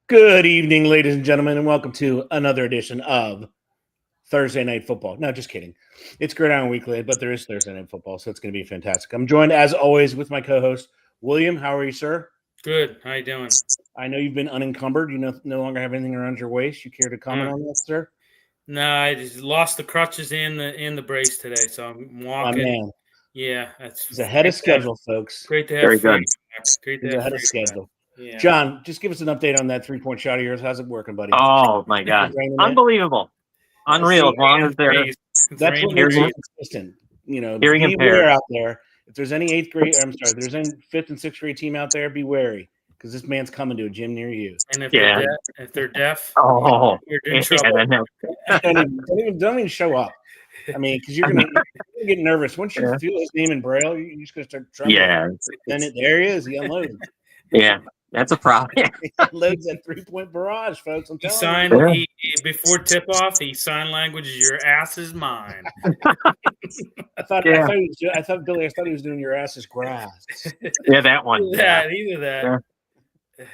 Good evening, ladies and gentlemen, and welcome to another edition of Thursday Night Football. No, just kidding. It's Gridiron Weekly, but there is Thursday Night Football, so it's going to be fantastic. I'm joined, as always, with my co-host, William. How are you, sir? Good. How you doing? I know you've been unencumbered. You no longer have anything around your waist. You care to comment on that, sir? No, I just lost the crutches and the brace today, so I'm walking. Man. Yeah, He's ahead of schedule, folks. Great to have Very free. good. Great to He's have ahead of free schedule. Yeah. John, just give us an update on that three-point shot of yours. How's it working, buddy? Oh my God, unbelievable, unreal. As long as they're that's what makes you consistent. You know, hearing beware out there. If there's any if there's any fifth and sixth grade team out there, be wary because this man's coming to a gym near you. And if they're deaf, you're in trouble. Don't even show up. I mean, because you're gonna get nervous once you feel his name in Braille. You're just gonna start trembling. Yeah, then there he is. He unloads. Yeah, that's a problem. He unloads that 3-point barrage, folks. I'm telling you. Before tip off, he sign language. Your ass is mine. I thought Billy. I thought he was doing your ass is grass. Yeah, that one. Either that. Yeah.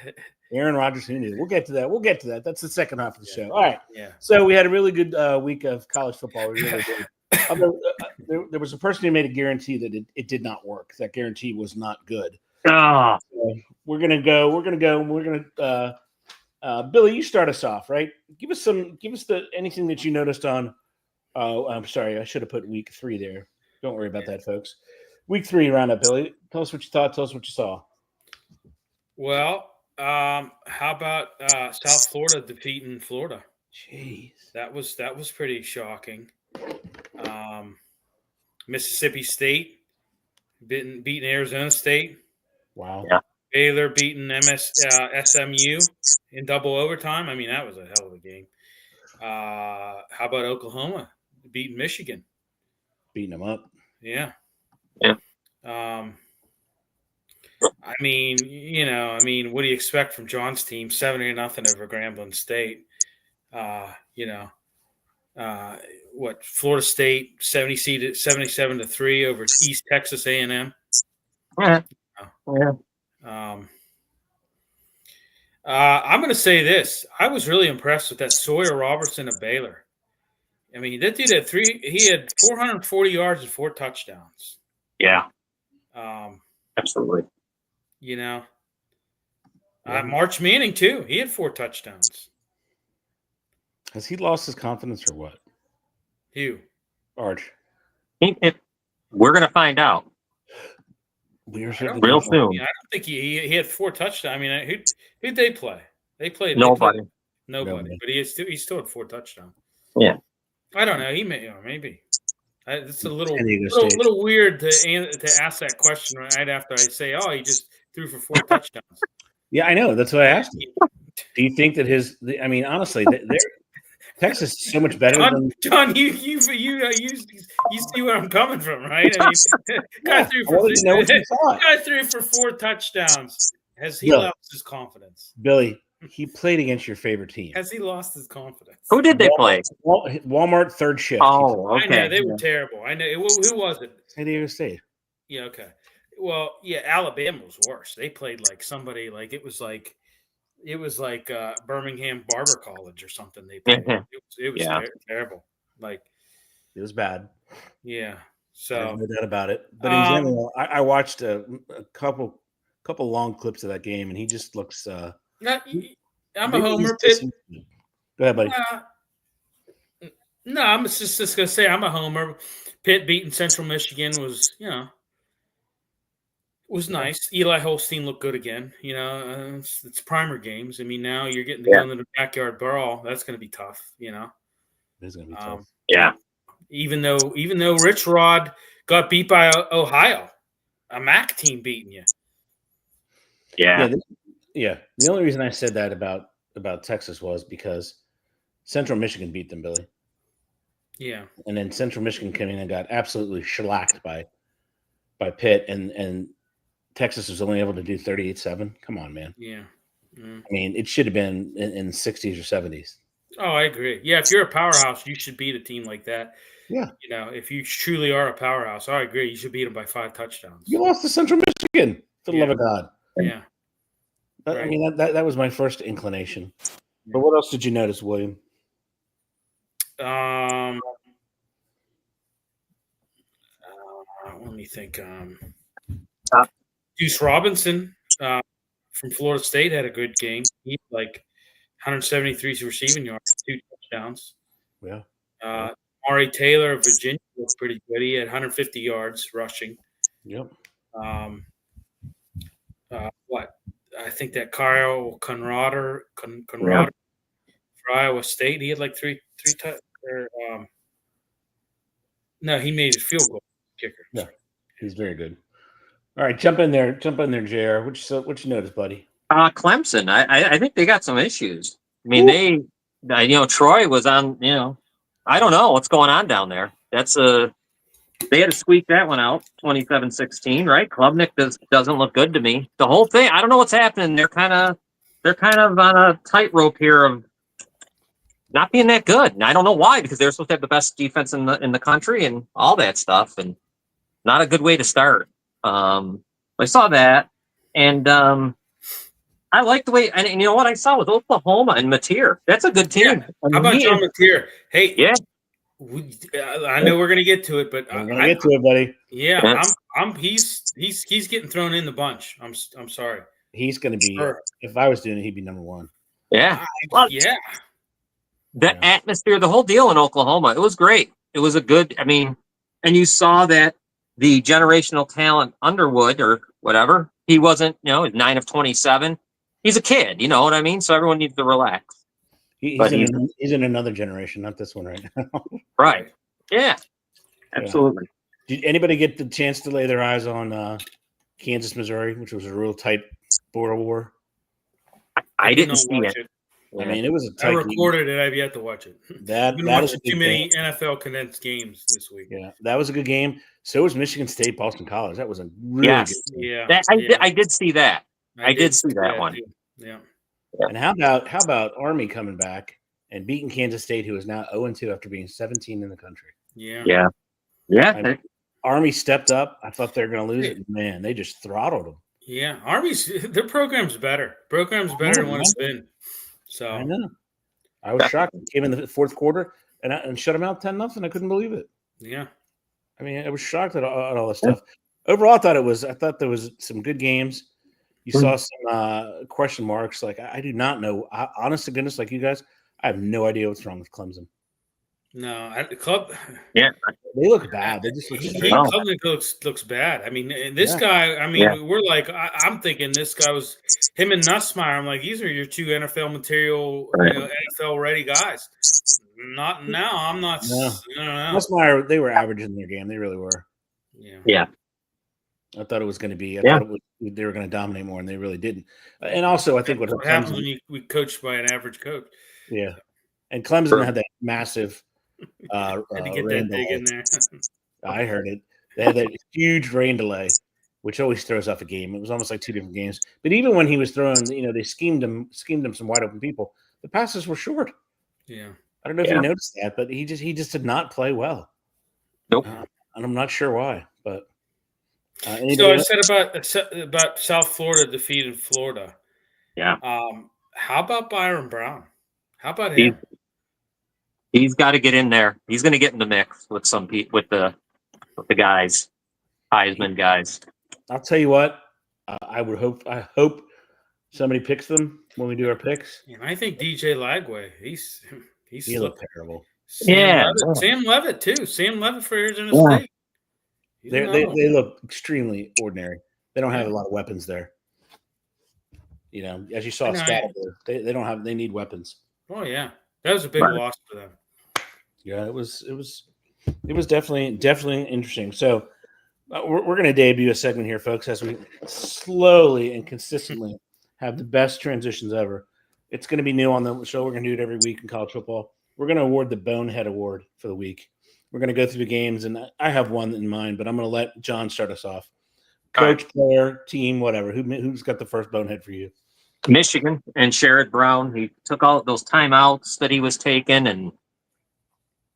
Aaron Rodgers, who knew? We'll get to that. That's the second half of the show. All right. Yeah. So we had a really good week of college football. We really did. There was a person who made a guarantee that it did not work. That guarantee was not good. Oh. So we're gonna go. Billy, you start us off, right? Give us anything that you noticed on. Oh, I'm sorry. I should have put week 3 there. Don't worry about that, folks. Week 3 roundup, Billy. Tell us what you thought. Tell us what you saw. Well, how about South Florida defeating Florida? Jeez, that was pretty shocking. Mississippi State beating Arizona State. Wow. Yeah. Baylor beating SMU in double overtime. I mean, that was a hell of a game. How about Oklahoma beating Michigan? Beating them up. Yeah. Yeah. I mean, what do you expect from John's team? 70-0 over Grambling State. Florida State 77-3 over East Texas A&M. Yeah. I'm going to say this. I was really impressed with that Sawyer Robertson of Baylor. I mean, that dude had he had 440 yards and 4 touchdowns. Yeah. Absolutely. March Manning too. He had 4 touchdowns. Has he lost his confidence or what? Who? Arch. We're going to find out. Real soon. I don't think he had 4 touchdowns. I mean, who'd they play? They played nobody. Nobody. But he still had 4 touchdowans. Yeah. I don't know. He may, maybe. It's a little weird to ask that question right after I say, "Oh, he just threw for 4 touchdowns." Yeah, I know. That's what I asked you. Do you think that honestly, Texas is so much better than John. You see where I'm coming from, right? I mean, guy threw for 4 touchdowns. Has he lost his confidence? Billy, he played against your favorite team. Has he lost his confidence? Who did they play? Walmart third shift. Oh, okay. I know they were terrible. I know. Who was it? San Diego State. Yeah. Okay. Well, yeah. Alabama was worse. They played like somebody like it was like Birmingham Barber College or something. They played. It was terrible. Like it was bad. Yeah. So there's no doubt about it. But in general, I watched a couple long clips of that game, and he just looks. I'm a homer. Go ahead, buddy. No, I'm just gonna say I'm a homer. Pitt beating Central Michigan was nice. Eli Holstein looked good again. It's primer games. I mean, now you're getting to go into the backyard brawl. That's going to be tough. It's going to be tough. Yeah. Even though Rich Rod got beat by Ohio, a MAC team beating you. Yeah. Yeah. The only reason I said that about Texas was because Central Michigan beat them, Billy. Yeah. And then Central Michigan came in and got absolutely shellacked by Pitt, and Texas was only able to do 38-7. Come on, man. Yeah. Mm. I mean, it should have been in the 60s or 70s. Oh, I agree. Yeah, if you're a powerhouse, you should beat a team like that. Yeah. If you truly are a powerhouse, I agree. You should beat them by 5 touchdowns. You lost to Central Michigan, for the love of God. Yeah. I mean, that was my first inclination. But what else did you notice, William? Let me think. Deuce Robinson from Florida State had a good game. He had like 173 receiving yards, 2 touchdowns. Yeah. Maury Taylor of Virginia was pretty good. He had 150 yards rushing. Yep. I think that Kyle Conrad for Iowa State, he had like three no, he made his field goal kicker. Yeah, he's very good. All right, jump in there, JR. What you notice, buddy? Clemson. I think they got some issues. I mean, Troy was on. I don't know what's going on down there. They had to squeak that one out, 27-16, right? Klubnik doesn't look good to me. The whole thing, I don't know what's happening. They're kind of on a tightrope here of not being that good. And I don't know why, because they're supposed to have the best defense in the country and all that stuff, and not a good way to start. I saw that, and I like the way. And you know what I saw with Oklahoma and Mateer. That's a good team. Yeah. How about John Mateer? Hey, yeah. I know we're gonna get to it, but I'm gonna get to it, buddy. Yeah, he's getting thrown in the bunch. I'm sorry. He's gonna be. If I was doing it, he'd be number one. Yeah. Yeah. The atmosphere, the whole deal in Oklahoma, it was great. It was a good. I mean, and you saw that the generational talent Underwood or whatever, he wasn't. 9 of 27. He's a kid. You know what I mean? So everyone needs to relax. He's in another generation, not this one right now. Right. Yeah. Absolutely. Yeah. Did anybody get the chance to lay their eyes on Kansas, Missouri, which was a real tight border war? I didn't see it. I mean, it was a tight. I recorded it. I've yet to watch it. That was too many NFL condensed games this week. Yeah, that was a good game. So was Michigan State, Boston College. That was a really good game. Yeah. I did see that. I did see that one. Too. Yeah. And how about Army coming back and beating Kansas State, who is now 0-2 after being 17 in the country? Yeah. I mean, Army stepped up. I thought they were going to lose it. Man, they just throttled them. Yeah, their program's better. Program's better than what it's been. So I know. I was shocked. Came in the fourth quarter and shut them out 10-0. I couldn't believe it. Yeah. I mean, I was shocked at all this stuff. Overall, I thought there was some good games. You saw some question marks. Like, I do not know. Honest to goodness, like you guys, I have no idea what's wrong with Clemson. No, the club. Yeah, they look bad. They just look strange. Clemson looks bad. I mean, this guy. I mean, we're like, I'm thinking this guy was him and Nussmeier. I'm like, these are your two NFL material, NFL ready guys. Not now. I'm not. No. No. Nussmeier, they were average in their game. They really were. Yeah. I thought it was going to be. I thought they were going to dominate more, and they really didn't. And also, I think what happens when we coached by an average coach. Yeah, and Clemson had that massive. Had to get that dig in there. I heard it. They had that huge rain delay, which always throws off a game. It was almost like two different games. But even when he was throwing, they schemed him some wide open people. The passes were short. Yeah, I don't know if you noticed that, but he just did not play well. Nope. And I'm not sure why, but. So I said about South Florida defeating Florida. Yeah. How about Byron Brown? How about him? He's got to get in there. He's going to get in the mix with with the guys, Heisman guys. I'll tell you what. I hope somebody picks them when we do our picks. And I think DJ Lagway. He looked terrible. Sam Levitt too. Sam Levitt for Arizona State. They look extremely ordinary. They don't have a lot of weapons there. As you saw, they don't have. They need weapons. Oh yeah, that was a big loss for them. Yeah, it was definitely interesting. So we're going to debut a segment here, folks, as we slowly and consistently have the best transitions ever. It's going to be new on the show. We're going to do it every week in college football. We're going to award the Bonehead Award for the week. We're going to go through the games, and I have one in mind, but I'm going to let John start us off. Coach, player, team, whatever. Who's got the first bonehead for you? Michigan and Sherrod Brown. He took all those timeouts that he was taking, and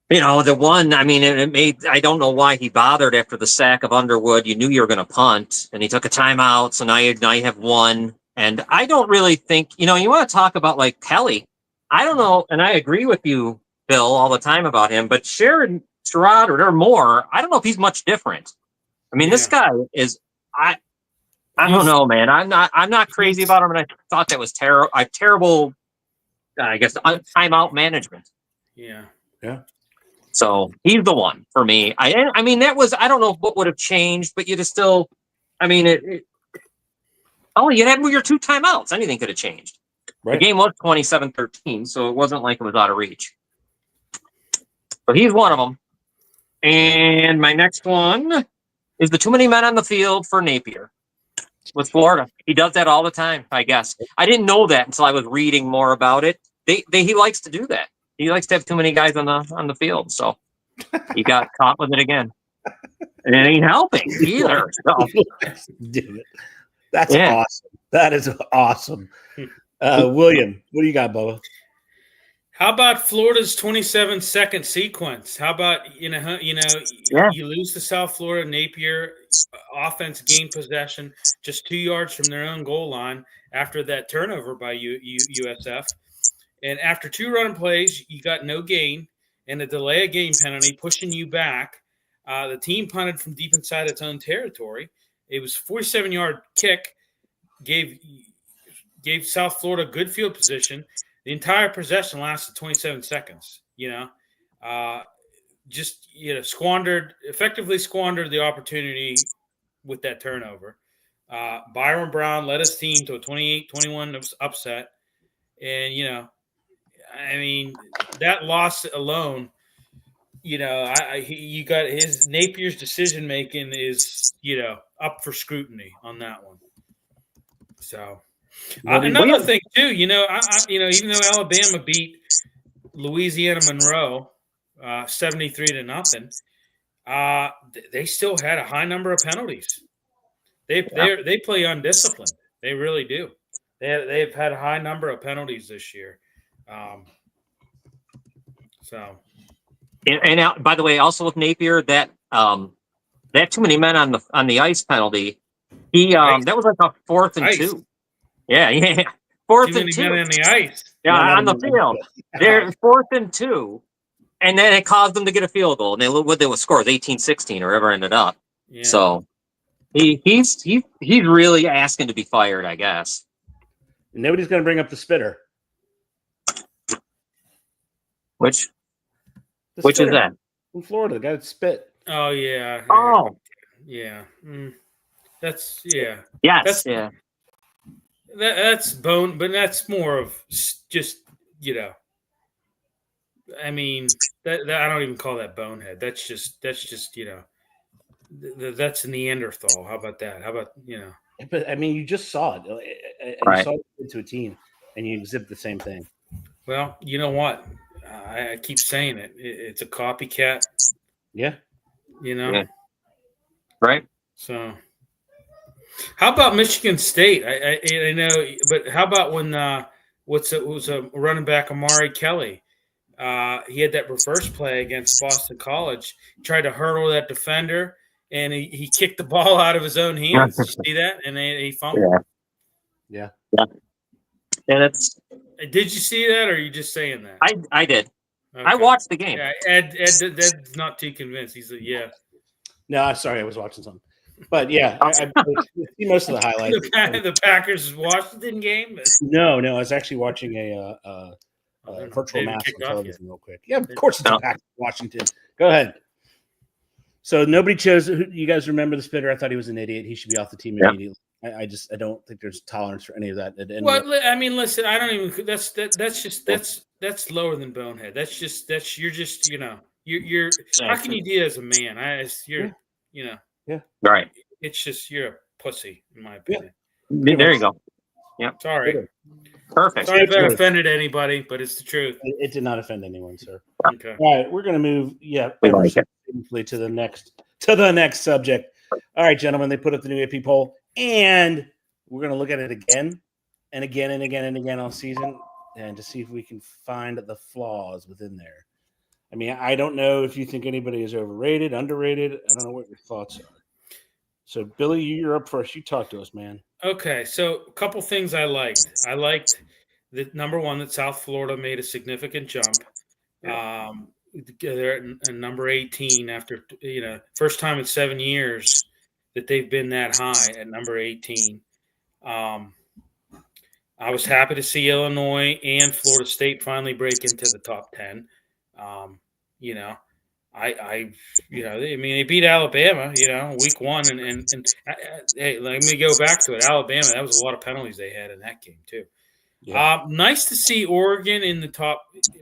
the one. I mean, it made. I don't know why he bothered after the sack of Underwood. You knew you were going to punt, and he took a timeout. So now you have one, And I don't really think, you want to talk about like Kelly. I don't know, and I agree with you, Bill, all the time about him, but Sherrod or Moore, I don't know if he's much different. I mean, this guy is, I don't know, man. I'm not crazy about him, and I thought that was terrible, I guess, timeout management. Yeah. So he's the one for me. I mean, that was, I don't know what would have changed, but you'd have still, I mean, you'd have your 2 timeouts. Anything could have changed. Right. The game was 27-13, so it wasn't like it was out of reach. But he's one of them. And my next one is the too many men on the field for Napier with Florida. He does that all the time, I guess. I didn't know that until I was reading more about it. He likes to do that. He likes to have too many guys on the field. So he got caught with it again. And it ain't helping either. So. Damn it. That's awesome. That is awesome. William, what do you got, Bubba? How about Florida's 27-second sequence? How about you lose to South Florida, Napier offense gained possession just 2 yards from their own goal line after that turnover by USF, and after 2 run plays, you got no gain and a delay of game penalty pushing you back. The team punted from deep inside its own territory. It was a 47-yard kick, gave South Florida good field position. The entire possession lasted 27 seconds. Effectively squandered the opportunity with that turnover. Byron Brown led his team to a 28-21 upset. And, I mean, that loss alone, you got his Napier's decision making is, up for scrutiny on that one. So another thing too, even though Alabama beat Louisiana Monroe 73-0, they still had a high number of penalties. They play undisciplined. They really do. They've had a high number of penalties this year. And by the way, also with Napier, that too many men on the ice penalty. That was like a 4th and 2. Yeah. 4th and 2 on the ice. Yeah, on the field. They're 4th and 2, and then it caused them to get a field goal. And they would score 18-16 or whatever ended up. Yeah. So he's really asking to be fired, I guess. And nobody's going to bring up the spitter. Which is that? In Florida, the guy that spit. Oh yeah. Oh yeah. That's yeah. Yes. That's bone, but that's more of just I mean that I don't even call that bonehead. That's just that's Neanderthal. How about that? How about But I mean, you just saw it. Right. You saw it to a team, and you exhibit the same thing. Well, you know what? I keep saying it. It's a copycat. Yeah. Yeah. Right. So, how about Michigan State? I know, but how about when was a running back Amari Kelly? He had that reverse play against Boston College. He tried to hurdle that defender, and he kicked the ball out of his own hands. Did you see that? And he fumbled. Yeah. And it's. Did you see that, or are you just saying that? I did. Okay. I watched the game. Yeah, Ed's not too convinced. He's like, yeah. No, sorry, I was watching something. But yeah, I see most of the highlights. The Packers Washington game. No, I was actually watching a virtual match on television real quick. Yeah, of course it's a Packers Washington. Go ahead. So nobody chose. You guys remember the spitter? I thought he was an idiot. He should be off the team immediately. I don't think there's tolerance for any of that. Well, I mean, listen, I don't even. That's lower than bonehead. You're just you're. How can you do that as a man? Yeah. Right. It's just you're a pussy, in my opinion. Yeah. There you go. Yeah. Sorry. Perfect. Sorry if I offended anybody, but it's the truth. It did not offend anyone, sir. Okay. All right, we're gonna move. Yeah. We like it. To the next subject. All right, gentlemen, they put up the new AP poll, and we're gonna look at it again and again and again and again all season, and to see if we can find the flaws within there. I mean, I don't know if you think anybody is overrated, underrated. I don't know what your thoughts are. So, Billy, you're up first. You talk to us, man. Okay, so a couple things I liked. I liked that number one, that South Florida made a significant jump. They're at number 18 after first time in 7 years that they've been that high at number 18. I was happy to see Illinois and Florida State finally break into the top 10. They beat Alabama, week one, and hey, let me go back to it. Alabama, that was a lot of penalties they had in that game too. Yeah. Nice to see Oregon in the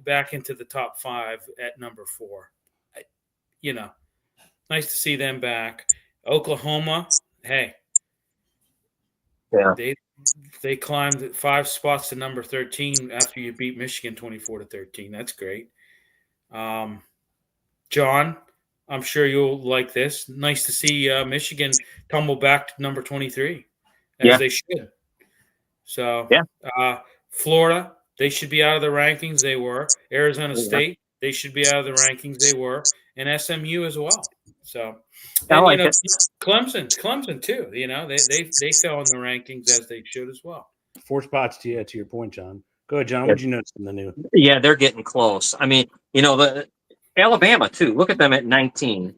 back into the top 5 at number 4. Nice to see them back. Oklahoma, hey, yeah, they climbed 5 spots to number 13 after you beat Michigan 24-13. That's great. John, I'm sure you'll like this. Nice to see Michigan tumble back to number 23, as they should. So, Florida, they should be out of the rankings. They were. Arizona State, they should be out of the rankings. They were. And SMU as well. So, and, Clemson too. They fell in the rankings as they should as well. 4 spots to your point, John. Go ahead, John. What did you notice in the new? Yeah, they're getting close. I mean, the Alabama too. Look at them at 19.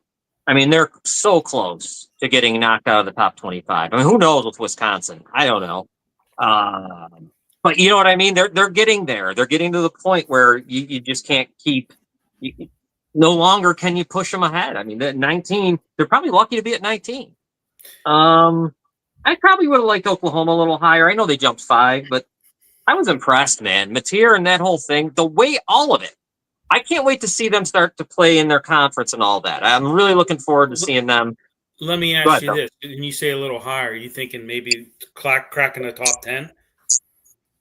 I mean, they're so close to getting knocked out of the top 25. I mean, who knows with Wisconsin? I don't know. But you know what I mean? They're getting there. They're getting to the point where you just can't keep. No longer can you push them ahead. I mean, at 19, they're probably lucky to be at 19. I probably would have liked Oklahoma a little higher. I know they jumped 5, but I was impressed, man. Mateer and that whole thing, the way all of it. I can't wait to see them start to play in their conference and all that. I'm really looking forward to seeing them. Let me ask you this. When you say a little higher, are you thinking maybe cracking the top 10?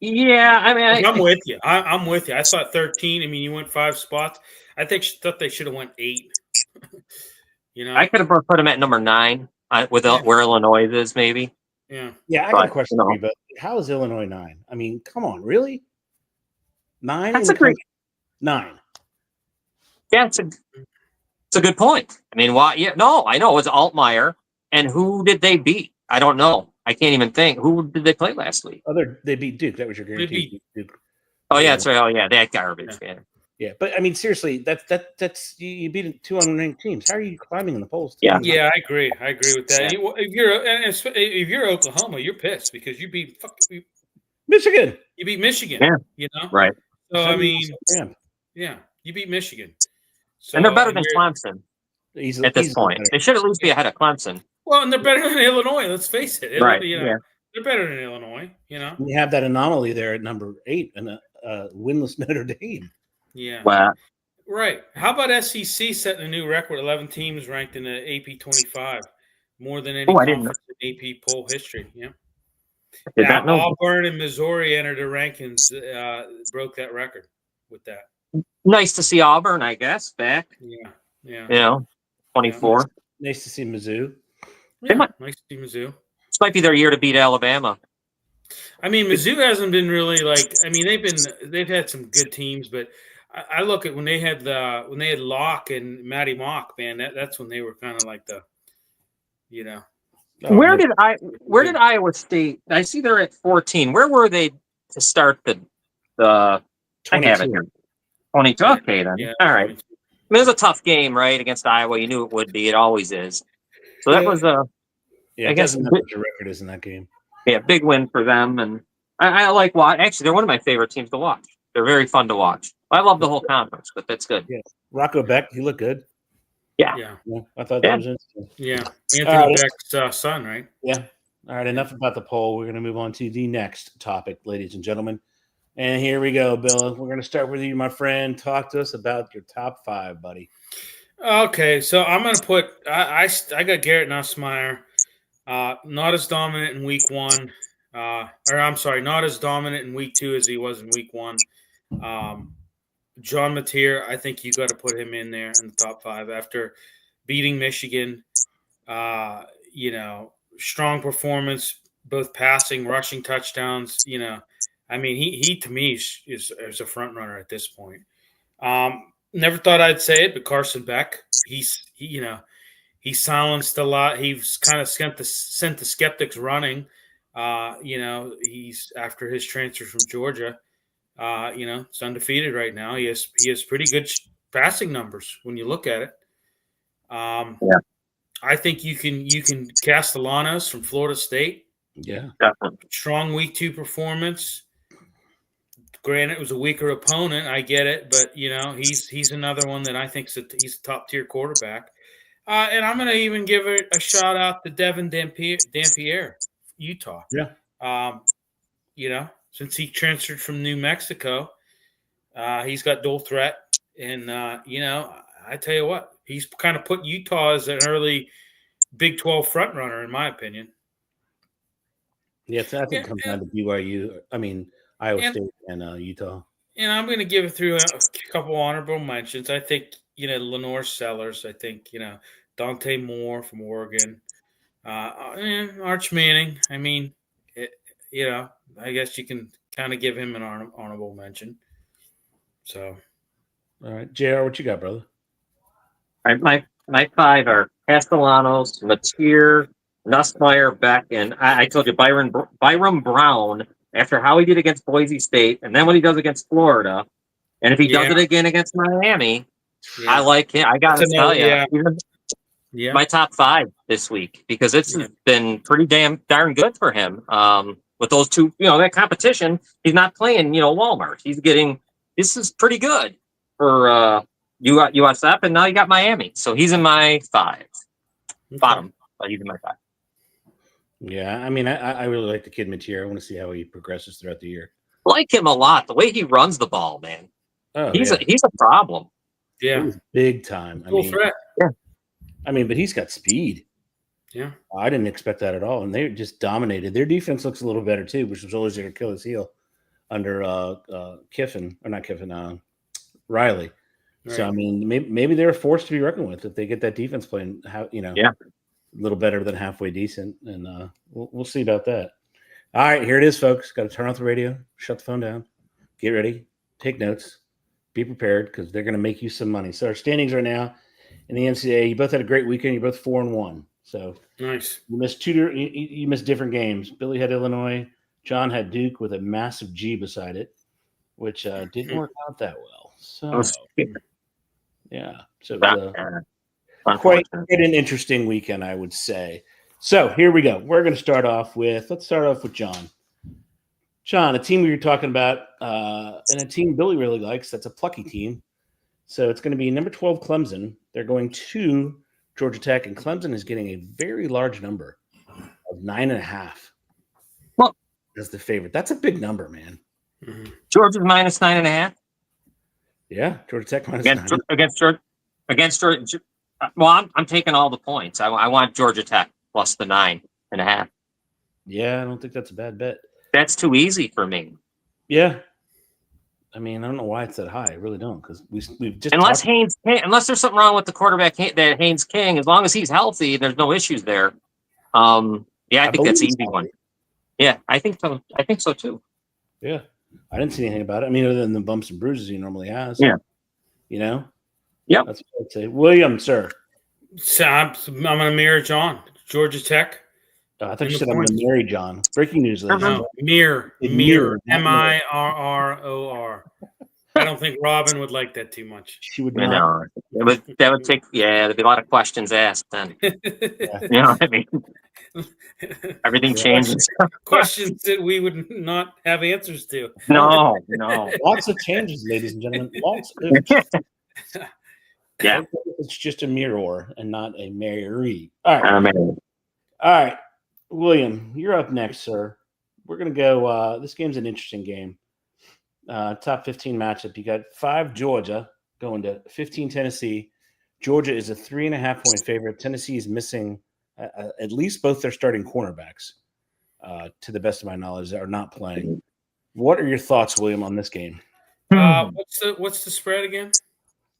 Yeah, I mean, I'm with you. I'm with you. I thought 13. I mean, you went 5 spots. I thought they should have went 8. I could have put them at number 9 where Illinois is, maybe. Yeah. Yeah, I got a question for you, but how is Illinois 9? I mean, come on, really? 9? That's a great 9. Yeah, it's a good point. I mean, why? Yeah, no, I know it was Altmaier, and who did they beat? I don't know. I can't even think. Who did they play last week? They beat Duke. That was your guarantee. Duke. Oh yeah, that's right. Oh yeah, that garbage. Yeah, but I mean, seriously, that's you beat 2 unranked teams. How are you climbing in the polls? Yeah, I agree. I agree with that. If you're Oklahoma, you're pissed because you beat Michigan. You beat Michigan. Yeah. Right. So I mean, you beat Michigan. So, and they're better than Clemson at this point. They should at least be ahead of Clemson. Well, and they're better than Illinois. Let's face it. Right. They're better than Illinois. You have that anomaly there at number 8 and a winless Notre Dame. Yeah. Wow. Right. How about SEC setting a new record? 11 teams ranked in the AP 25, more than any conference in AP poll history. Yeah. Auburn and Missouri entered the rankings, broke that record with that. Nice to see Auburn, I guess, back. Yeah. 24. Nice to see Mizzou. Yeah, nice to see Mizzou. This might be their year to beat Alabama. I mean, Mizzou hasn't been really they've had some good teams, but I look at when they had Locke and Matty Mock, man, that's when they were kind of like the, Where did Iowa State? I see they're at 14. Where were they to start the? I have it here. 22. Okay, then. Yeah, all right. I mean, it was a tough game, right, against Iowa. You knew it would be. It always is. So that was I guess what your record is in that game. Yeah, big win for them, and I like watch. Actually, they're one of my favorite teams to watch. They're very fun to watch. I love the whole conference, but that's good. Yeah, Rocco Beck, he looked good. Yeah. I thought that was interesting. Yeah, Anthony Beck's son, right? Yeah. All right, enough about the poll. We're going to move on to the next topic, ladies and gentlemen. And here we go, Bill. We're going to start with you, my friend. Talk to us about your top 5, buddy. Okay, so I'm going to put I got Garrett Nussmeier, not as dominant in week 1, not as dominant in week 2 as he was in week 1. John Mateer, I think you got to put him in there in the top 5 after beating Michigan. Strong performance, both passing, rushing touchdowns. I mean, he to me is a front runner at this point. Never thought I'd say it, but Carson Beck, he's He silenced a lot. He's kind of sent the skeptics running. He's after his transfer from Georgia. It's undefeated right now. He has pretty good passing numbers when you look at it. I think you can Castellanos from Florida State. Yeah, strong week 2 performance. Granted, it was a weaker opponent. I get it, but he's another one that I think he's a top tier quarterback. And I'm going to even give it a shout out to Devin Dampier, Utah. Yeah. Since he transferred from New Mexico, he's got dual threat. And, I tell you what, he's kind of put Utah as an early Big 12 front runner, in my opinion. Yes, I think it comes down to BYU. I mean, Iowa State and Utah. And I'm going to give it through a couple honorable mentions. I think, Lenore Sellers. I think, Dante Moore from Oregon. Arch Manning. I mean, I guess you can kind of give him an honorable mention. So. All right. JR, what you got, brother? All right, my 5 are Castellanos, Matier, Nussmeier, Beck, and I told you Byram Brown after how he did against Boise State, and then what he does against Florida, and if he does it again against Miami, I like him. I got to tell you, my top 5 this week because it's been pretty darn good for him. With those two, that competition, he's not playing, Walmart. He's getting this is pretty good for USF, and now you got Miami, so he's in my 5 bottom, but he's in my 5. Yeah, I mean, I really like the kid Matier. I want to see how he progresses throughout the year. Like him a lot. The way he runs the ball, man. He's a problem. Yeah, he's big time. Full threat. Yeah. I mean, but he's got speed. Yeah, I didn't expect that at all, and they just dominated. Their defense looks a little better too, which was always their Achilles heel under Kiffin or not Kiffin, Riley. Right. So I mean, maybe they're a force to be reckoned with if they get that defense playing. A little better than halfway decent, and we'll see about that. All right, here it is, folks. Got to turn off the radio, shut the phone down, get ready, take notes, be prepared because they're going to make you some money. So our standings right now in the NCAA. You both had a great weekend. You're both 4-1. So nice. You missed you missed different games. Billy had Illinois. John had Duke with a massive G beside it, which didn't work out that well. So yeah, so it was quite an interesting weekend, I would say. So here we go. We're going to start off with John. John, a team we were talking about, and a team Billy really likes. That's a plucky team. So it's going to be number 12 Clemson. They're going to Georgia Tech, and Clemson is getting a very large number of 9.5. Well, as the favorite. That's a big number, man. Mm-hmm. Georgia's minus 9.5. Yeah, Georgia Tech minus against Georgia. Well, I'm taking all the points. I want Georgia Tech plus the 9.5. Yeah, I don't think that's a bad bet. That's too easy for me. Yeah. I mean, I don't know why it's that high. I really don't, because we've just unless there's something wrong with the quarterback that Haynes King. As long as he's healthy, there's no issues there. I think that's an easy one. Yeah, I think so. I think so too. Yeah, I didn't see anything about it. I mean, other than the bumps and bruises he normally has. Yeah, Yeah, that's what I'd say. William, sir. So I'm going to mirror John. Georgia Tech. I thought you said I'm going to marry John. Breaking news, ladies. No, mirror. Mirror. MIRROR. I don't think Robin would like that too much. She would not. That would take. Yeah, there'd be a lot of questions asked then. Yeah. You know what I mean? Everything changes. Questions that we would not have answers to. No. Lots of changes, ladies and gentlemen. Lots of Yeah. It's just a mirror and not a Mary. All right. All right. William, you're up next, sir. We're going to go. This game's an interesting game. Top 15 matchup. You got 5 Georgia going to 15 Tennessee. Georgia is a 3.5-point favorite. Tennessee is missing at least both their starting cornerbacks. To the best of my knowledge, are not playing. What are your thoughts, William, on this game? What's the spread again?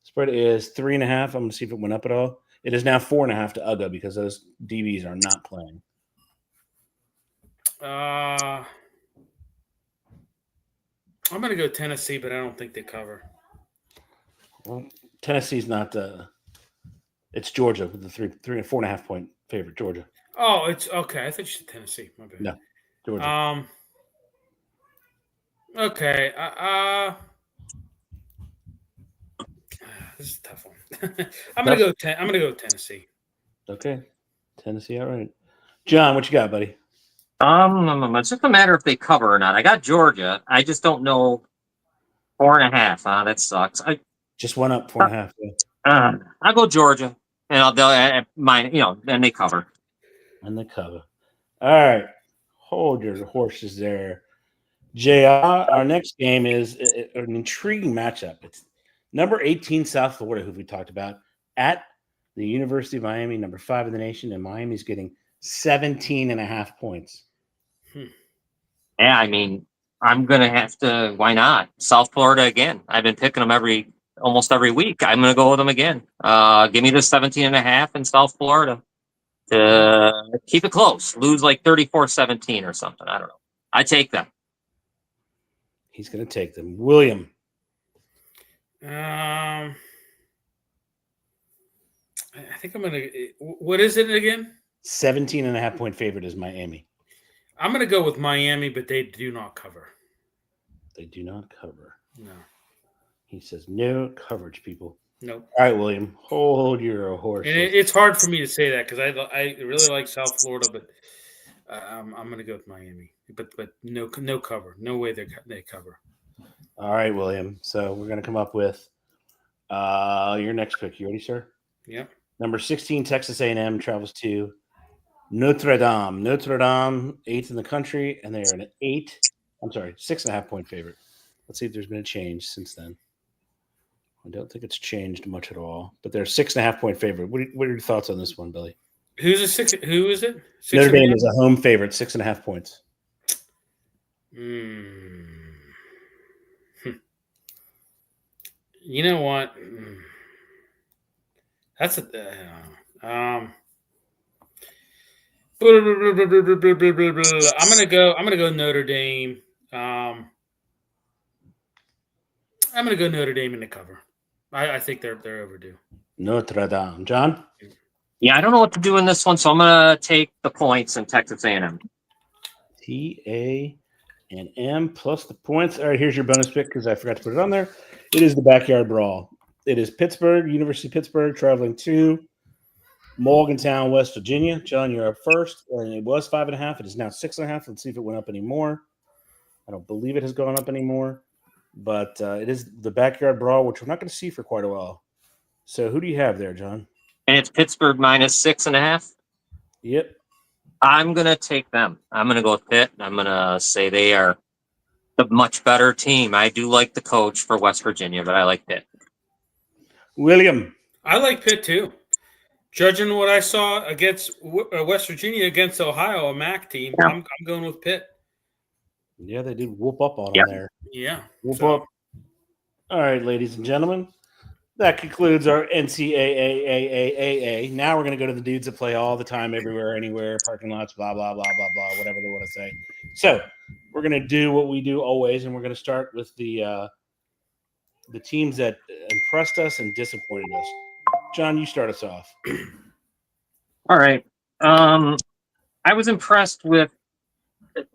Spread is 3.5. I'm going to see if it went up at all. It is now 4.5 to UGA because those DBs are not playing. I'm going to go Tennessee, but I don't think they cover. Well, Tennessee's not It's Georgia with the 4.5 point favorite. Georgia. Oh, it's okay. I thought you said Tennessee. My bad. No, Georgia. Okay. This is a tough one. I'm gonna go with Tennessee. Okay, Tennessee. All right, John, what you got, buddy? It's just a matter if they cover or not. I got Georgia. I just don't know. 4.5. That sucks. I just went up 4.5. Yeah. I'll go Georgia, and they'll mine. Then they cover. And they cover. All right, hold your horses there, JR. Our next game is an intriguing matchup. It's number 18 South Florida, who we talked about, at the University of Miami, number 5 in the nation, and Miami's getting 17.5 points. Yeah, I mean, I'm going to have to. Why not? South Florida again. I've been picking them almost every week. I'm going to go with them again. Give me the 17.5 in South Florida to keep it close. Lose like 34-17 or something. I don't know. I take them. He's going to take them. William. I think I'm going to. What is it again? 17.5 point favorite is Miami. I'm going to go with Miami, but they do not cover. They do not cover. No. He says no coverage, people. Nope. All right, William, hold your horse. And it's hard for me to say that because I really like South Florida, but I'm going to go with Miami. But no cover. No way they cover. All right, William. So we're going to come up with your next pick. You ready, sir? Yep. Number 16, Texas A&M travels to Notre Dame. Notre Dame, 8th in the country, and they are an 6.5 point favorite. Let's see if there's been a change since then. I don't think it's changed much at all, but they're a 6.5 point favorite. What are your thoughts on this one, Billy? Who is it? Notre Dame is a home favorite, 6.5 points. You know what? That's I'm gonna go Notre Dame. I'm gonna go Notre Dame in the cover. I think they're overdue. Notre Dame. John? Yeah, I don't know what to do in this one, so I'm gonna take the points in Texas A&M. T-A&M plus the points. All right, here's your bonus pick because I forgot to put it on there. It is the backyard brawl. It is Pittsburgh, University of Pittsburgh, traveling to Morgantown, West Virginia. John, you're up first. And it was 5.5. It is now 6.5. Let's see if it went up anymore. I don't believe it has gone up anymore. But it is the backyard brawl, which we're not going to see for quite a while. So who do you have there, John? And it's Pittsburgh minus 6.5. Yep. I'm going to take them. I'm going to go with Pitt. I'm going to say they are the much better team. I do like the coach for West Virginia, but I like Pitt. William. I like Pitt too. Judging what I saw against West Virginia against Ohio, a MAC team, yeah. I'm going with Pitt. Yeah, they did whoop up on them there. Yeah. Whoop up. All right, ladies and gentlemen. That concludes our NCAA. Now we're going to go to the dudes that play all the time, everywhere, anywhere, parking lots, blah, blah, blah, blah, blah, whatever they want to say. So we're going to do what we do always, and we're going to start with the teams that impressed us and disappointed us. John, you start us off. All right. I was impressed with the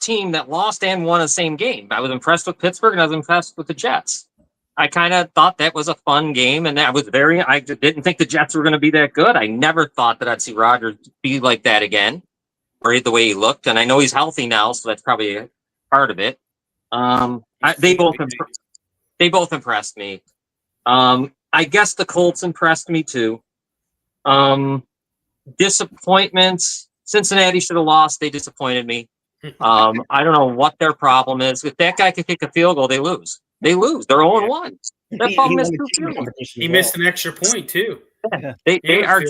team that lost and won the same game. I was impressed with Pittsburgh, and I was impressed with the Jets. I kind of thought that was a fun game, and I didn't think the Jets were going to be that good. I never thought that I'd see Rodgers be like that again, or the way he looked. And I know he's healthy now, so that's probably a part of it. They both impressed me. I guess the Colts impressed me too. Disappointments. Cincinnati should have lost. They disappointed me. I don't know what their problem is. If that guy can kick a field goal, they lose. They're 0-1. That ball missed 2 field goals. He missed an extra point too. Yeah. They are.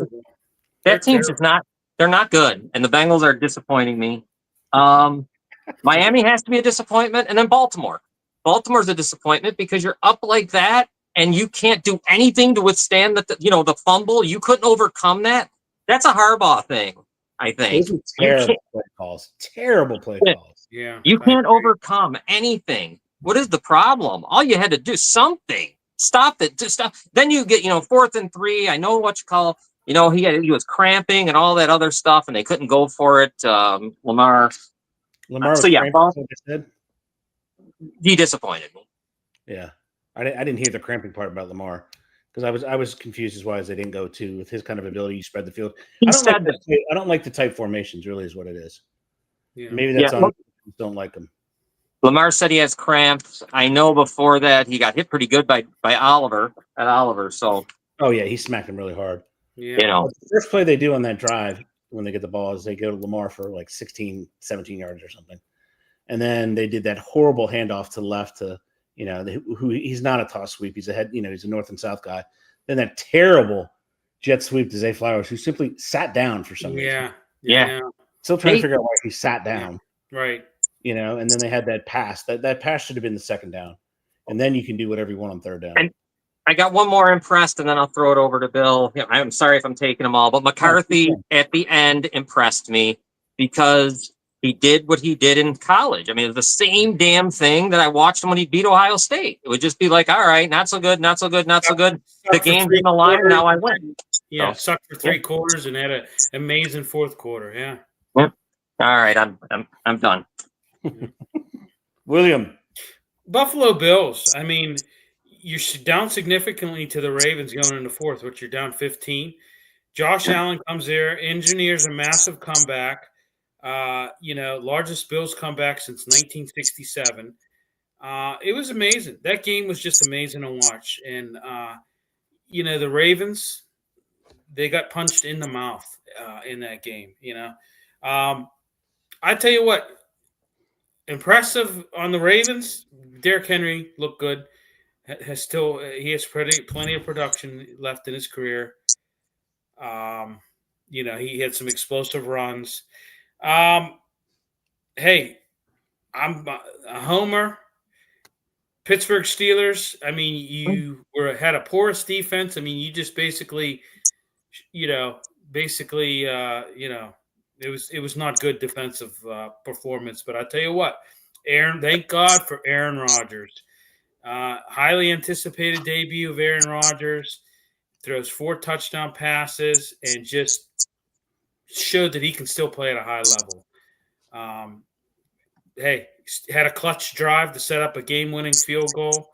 That team's just not. They're not good, and the Bengals are disappointing me. Miami has to be a disappointment, and then Baltimore. Baltimore's a disappointment because you're up like that, and you can't do anything to withstand the fumble. You couldn't overcome that. That's a Harbaugh thing, I think. Those are terrible play calls. Terrible play calls. Yeah. You can't overcome anything. What is the problem? All you had to do something. Stop it. Just stop. Then you get, 4th and 3. I know what you call, he was cramping and all that other stuff, and they couldn't go for it. Lamar was so yeah, cramping, like I said. He disappointed me. Yeah, I didn't hear the cramping part about Lamar because I was confused as why they didn't go to with his kind of ability to spread the field. I don't like the tight formations. Really, is what it is. Yeah. Maybe that's on. Don't like them. Lamar said he has cramps. I know before that he got hit pretty good by Oliver at Oliver. So he smacked him really hard. Yeah, the first play they do on that drive when they get the ball is they go to Lamar for like 16, 17 yards or something, and then they did that horrible handoff to the left to who he's not a toss sweep. He's a head. He's a north and south guy. Then that terrible jet sweep to Zay Flowers, who simply sat down for some reason. Yeah. Still trying to figure out why he sat down. Yeah. Right. And then they had that pass. That pass should have been the second down. And then you can do whatever you want on third down. And I got one more impressed, and then I'll throw it over to Bill. I'm sorry if I'm taking them all, but McCarthy at the end impressed me because he did what he did in college. I mean, it was the same damn thing that I watched him when he beat Ohio State. It would just be like, all right, not so good, not so good, not so good. The game's in the line, now I win. Yeah, sucked for 3 quarters and had an amazing fourth quarter. Yeah. Yep. All right, I'm done. William. Buffalo Bills. I mean, you're down significantly to the Ravens going into fourth, which you're down 15. Josh Allen comes there, engineers a massive comeback. Largest Bills comeback since 1967. It was amazing. That game was just amazing to watch. And, the Ravens, they got punched in the mouth in that game, I tell you what, impressive on the Ravens. Derrick Henry looked good. He has plenty of production left in his career. He had some explosive runs. Hey, I'm a homer. Pittsburgh Steelers. I mean, you had a porous defense. I mean, you just basically, it was not good defensive performance. But I tell you what, thank God for Aaron Rodgers. Highly anticipated debut of Aaron Rodgers. Throws 4 touchdown passes and just showed that he can still play at a high level. Had a clutch drive to set up a game-winning field goal.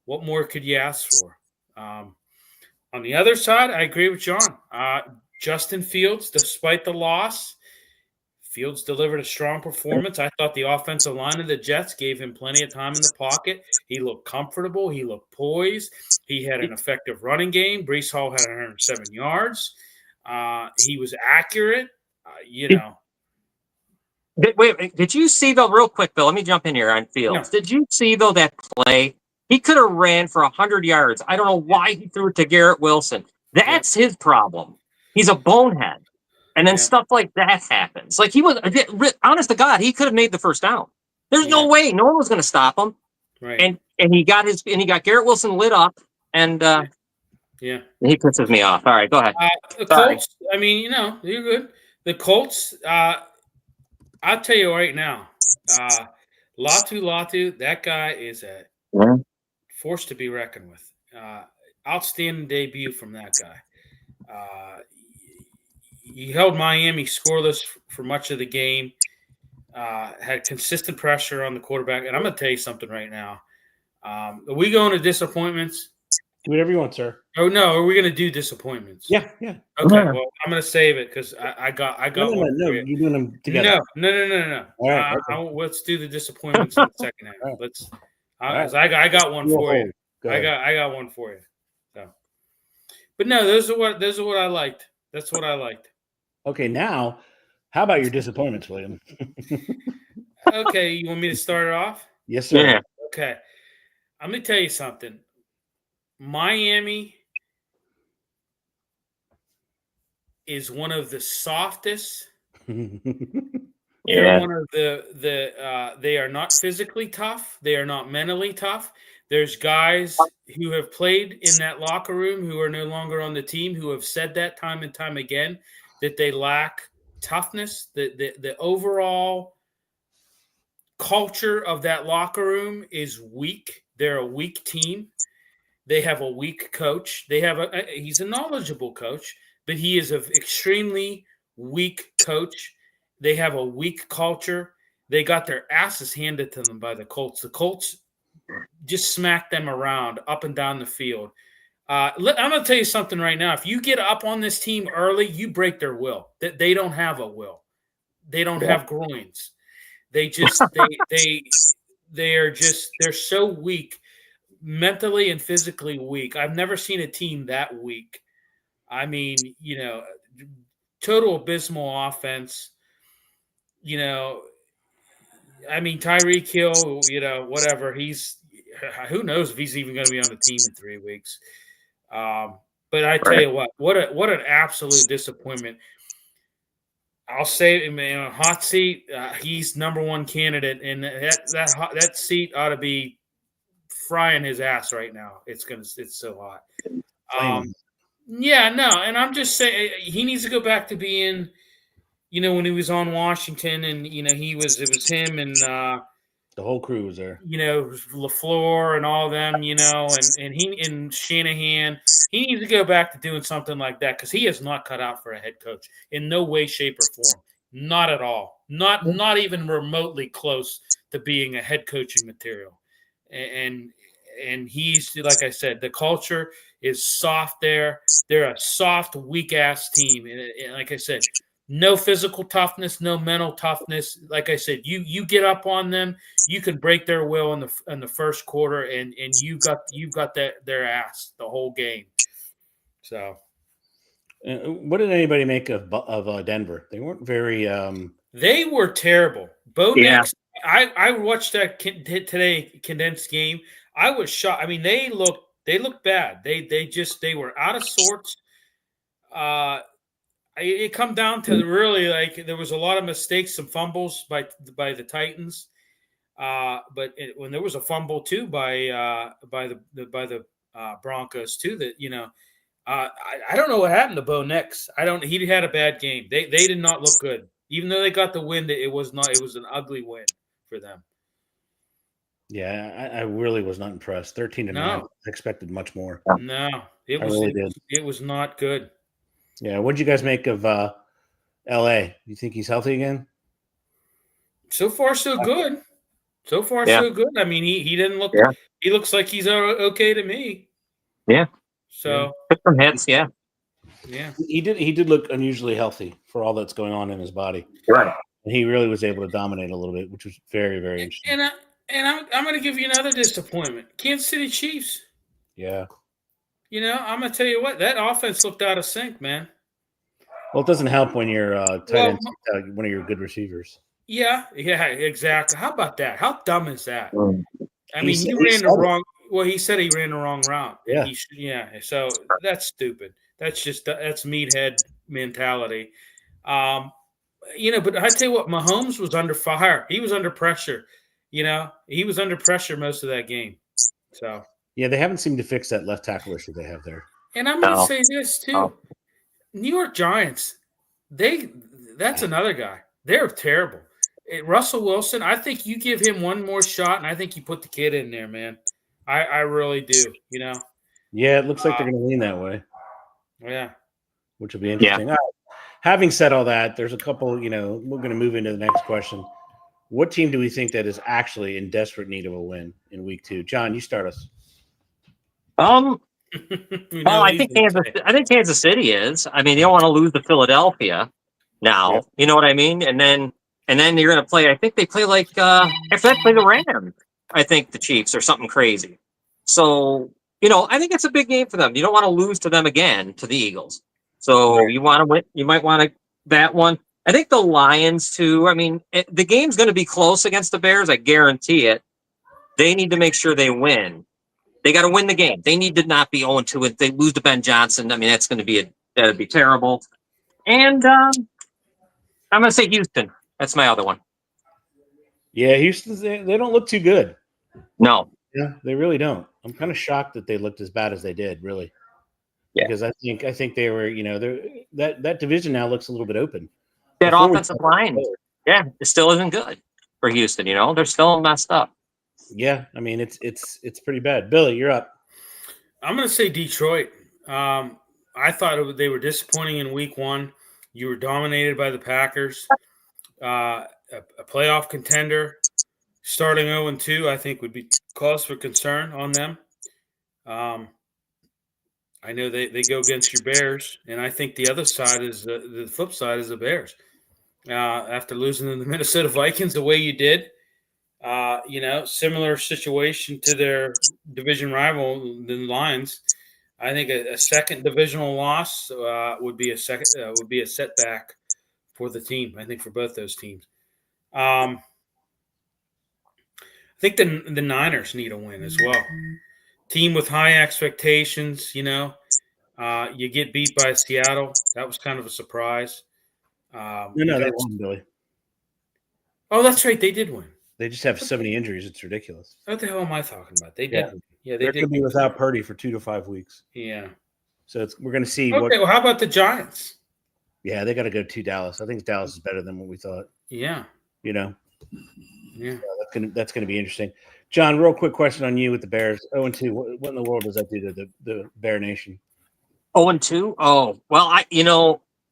What more could you ask for? On the other side, I agree with John. Justin Fields, despite the loss, Fields delivered a strong performance. I thought the offensive line of the Jets gave him plenty of time in the pocket. He looked comfortable. He looked poised. He had an effective running game. Breece Hall had 107 yards. He was accurate. Wait, did you see, though, real quick, Bill, let me jump in here on Fields. No. Did you see, though, that play? He could have ran for 100 yards. I don't know why he threw it to Garrett Wilson. That's his problem. He's a bonehead. And then stuff like that happens. Like, he was, honest to God, he could have made the first down. There's no way. No one was going to stop him. Right. And he got Garrett Wilson lit up, and he pisses me off. All right, go ahead. The Colts, I mean, you're good. The Colts, I'll tell you right now, Latu, that guy is a force to be reckoned with. Outstanding debut from that guy. He held Miami scoreless for much of the game, had consistent pressure on the quarterback. And I'm going to tell you something right now. Are we going to disappointments? Do whatever you want, sir. Oh, no. Are we going to do disappointments? Yeah. Okay. Well, I'm going to save it because I got one. No, you're doing them together. No. All right. Let's do the disappointments in the second half. Right. I got one for you. I got one for you. So, but no, those are what I liked. That's what I liked. Okay, now, how about your disappointments, William? Okay, you want me to start it off? Yes, sir. Yeah. Okay. I'm going to tell you something. Miami is one of the softest. They're one of they are not physically tough. They are not mentally tough. There's guys who have played in that locker room who are no longer on the team who have said that time and time again, that they lack toughness. The overall culture of that locker room is weak. They're a weak team. They have a weak coach. He's a knowledgeable coach, but he is an extremely weak coach. They have a weak culture. They got their asses handed to them by the Colts. The Colts just smacked them around up and down the field. I'm going to tell you something right now. If you get up on this team early, you break their will. They don't have a will. They don't have groins. They're so weak, mentally and physically weak. I've never seen a team that weak. I mean, total abysmal offense. I mean, Tyreek Hill, whatever. Who knows if he's even going to be on the team in 3 weeks. But I tell you what an absolute disappointment. I'll say, man, hot seat. He's number one candidate, and that seat ought to be frying his ass right now. It's so hot. And I'm just saying he needs to go back to being, when he was on Washington, and it was him and the whole crew was there. LaFleur and all them, and he and Shanahan. He needs to go back to doing something like that because he is not cut out for a head coach in no way, shape, or form. Not at all. Not even remotely close to being a head coaching material. And he's, like I said, the culture is soft there. They're a soft, weak-ass team. And like I said, no physical toughness, no mental toughness. Like I said, you get up on them, you can break their will in the first quarter, and you've got their ass the whole game. So, what did anybody make of Denver? They weren't very. They were terrible. Bo Nix. I watched that today condensed game. I was shocked. I mean, they looked bad. They were out of sorts. It come down to really there was a lot of mistakes, some fumbles by the Titans, but when there was a fumble too by the Broncos too, that I don't know what happened to Bo Nix. He had a bad game. They did not look good, even though they got the win. It was an ugly win for them. Yeah, I really was not impressed. 13-9. I expected much more. No, it was not good. Yeah, what did you guys make of LA? You think he's healthy again? So far, so good. So good. I mean, he didn't look. Yeah. He looks like he's okay to me. Yeah. So took some hits. Yeah. Yeah. He did look unusually healthy for all that's going on in his body. Right. And he really was able to dominate a little bit, which was very, very interesting. And I'm going to give you another disappointment. Kansas City Chiefs. Yeah. I'm going to tell you what, that offense looked out of sync, man. Well, it doesn't help when you're tight end, one of your good receivers. Yeah, exactly. How about that? How dumb is that? I mean, He said he ran the wrong route. Yeah. So that's stupid. That's meathead mentality. But I tell you what, Mahomes was under fire. He was under pressure. He was under pressure most of that game. So yeah, they haven't seemed to fix that left tackle issue they have there. And I'm going to say this too: New York Giants. That's another guy. They're terrible. Russell Wilson. I think you give him one more shot, and I think you put the kid in there, man. I really do. Yeah, it looks like they're going to lean that way. Yeah, which will be interesting. Yeah. All right. Having said all that, there's a couple. We're going to move into the next question. What team do we think that is actually in desperate need of a win in week 2? John, you start us. I think Kansas City is. I mean, they don't want to lose to Philadelphia now. Yeah. You know what I mean? And then you're going to play. I think they play after that play the Rams. I think the Chiefs or something crazy. So I think it's a big game for them. You don't want to lose to them again, to the Eagles. So you want to win. You might want to that one. I think the Lions too. I mean, the game's going to be close against the Bears. I guarantee it. They need to make sure they win. They got to win the game. They need to not be 0-2. If they lose to Ben Johnson, I mean, that's going to be that'd be terrible. And I'm going to say Houston. That's my other one. Yeah, Houston. They don't look too good. No. Yeah, they really don't. I'm kind of shocked that they looked as bad as they did. Really. Yeah. Because I think they were. That division now looks a little bit open. That offensive line, it still isn't good for Houston. They're still messed up. Yeah, I mean it's pretty bad. Billy, you're up. I'm going to say Detroit. I thought they were disappointing in week 1. You were dominated by the Packers. A playoff contender starting 0-2, I think, would be cause for concern on them. I know they go against your Bears, and I think the other side is the flip side is the Bears. After losing to the Minnesota Vikings the way you did, similar situation to their division rival, the Lions. I think a second divisional loss would be a setback for the team. I think for both those teams. I think the Niners need a win as well. Team with high expectations, you get beat by Seattle. That was kind of a surprise. No, they won, Billy. Oh, that's right. They did win. They just have so many injuries. It's ridiculous. What the hell am I talking about? They did. Yeah, they could be without Purdy for 2 to 5 weeks. Yeah. So we're going to see. Okay, well, how about the Giants? Yeah, they got to go to Dallas. I think Dallas is better than what we thought. Yeah. Yeah. That's going to be interesting. John, real quick question on you with the Bears. 0-2. What in the world does that do to the Bear Nation? 0-2? Oh, well,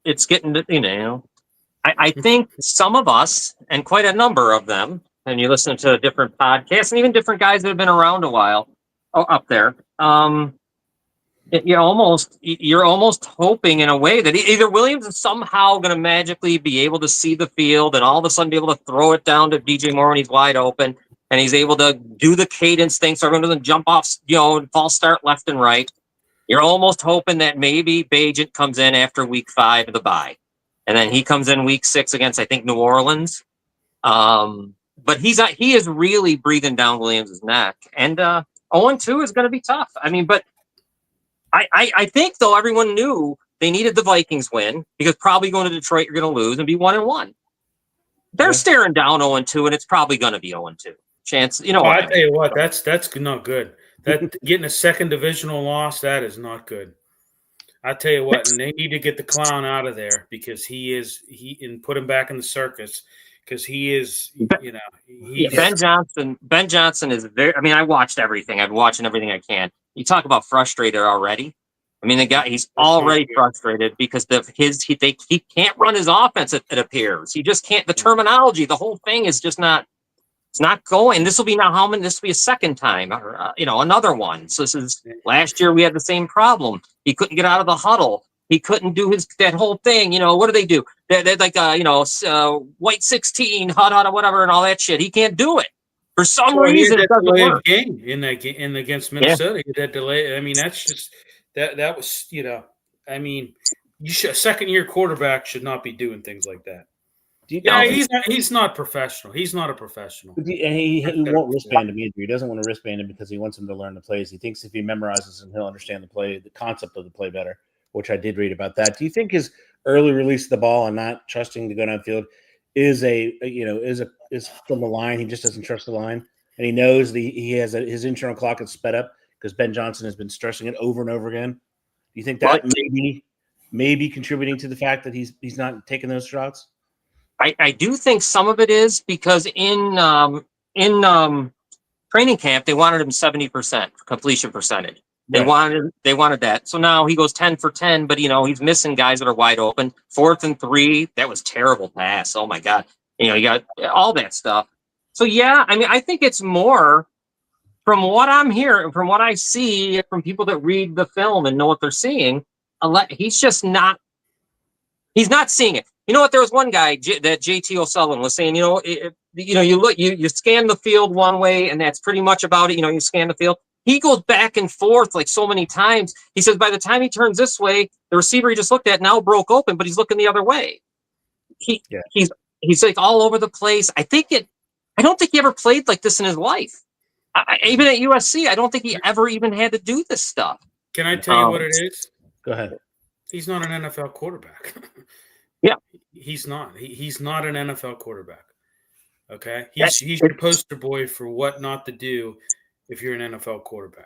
it's getting to, I think some of us, and quite a number of them, and you listen to different podcasts and even different guys that have been around a while up there, you're almost hoping in a way that either Williams is somehow going to magically be able to see the field and all of a sudden be able to throw it down to DJ Moore when he's wide open, and he's able to do the cadence thing so everyone doesn't jump off, and false start left and right. You're almost hoping that maybe Bagent comes in after week 5 of the bye. And then he comes in week 6 against, I think, New Orleans. But he is really breathing down Williams' neck. And 0-2 is going to be tough. I mean, but I think, though, everyone knew they needed the Vikings win because probably going to Detroit, you're going to lose and be 1-1. They're staring down 0-2, and it's probably going to be 0-2. Chance, I tell you what, that's not good. That getting a second divisional loss, that is not good. I tell you what, and they need to get the clown out of there because and put him back in the circus because he is, Ben Johnson is very. I mean, I watched everything. I've watching everything I can. You talk about frustrated already. I mean, the guy, he's already frustrated because he can't run his offense. It appears he just can't. The terminology, the whole thing is just not. It's not going. This will be This will be a second time, or another one. So this is last year. We had the same problem. He couldn't get out of the huddle. He couldn't do that whole thing. What do they do? They're like white 16, hot, whatever, and all that shit. He can't do it for some reason. It doesn't work. Game in against Minnesota. That delay. I mean, that's just that was I mean, a second-year quarterback should not be doing things like that. He's not professional. He's not a professional. And he won't wristband him either. He doesn't want to wristband him because he wants him to learn the plays. He thinks if he memorizes them, he'll understand the concept of the play better, which I did read about that. Do you think his early release of the ball and not trusting to go downfield is from the line? He just doesn't trust the line, and he knows he has his internal clock is sped up because Ben Johnson has been stressing it over and over again. Do you think that may be contributing to the fact that he's not taking those shots? I do think some of it is because in training camp they wanted him 70% completion percentage. They wanted that. So now he goes 10 for 10, but he's missing guys that are wide open. 4th and 3, that was terrible pass. Oh my God. You got all that stuff. So yeah, I mean, I think it's more from what I'm hearing, from what I see from people that read the film and know what they're seeing. He's just not. He's not seeing it. You know what? There was one guy that JT O'Sullivan was saying. You scan the field one way, and that's pretty much about it. You scan the field. He goes back and forth like so many times. He says by the time he turns this way, the receiver he just looked at now broke open, but he's looking the other way. He's like all over the place. I don't think he ever played like this in his life. Even at USC, I don't think he ever even had to do this stuff. Can I tell you what it is? Go ahead. He's not an NFL quarterback. Yeah, he's not. He's not an NFL quarterback. Okay, he's your poster boy for what not to do if you're an NFL quarterback.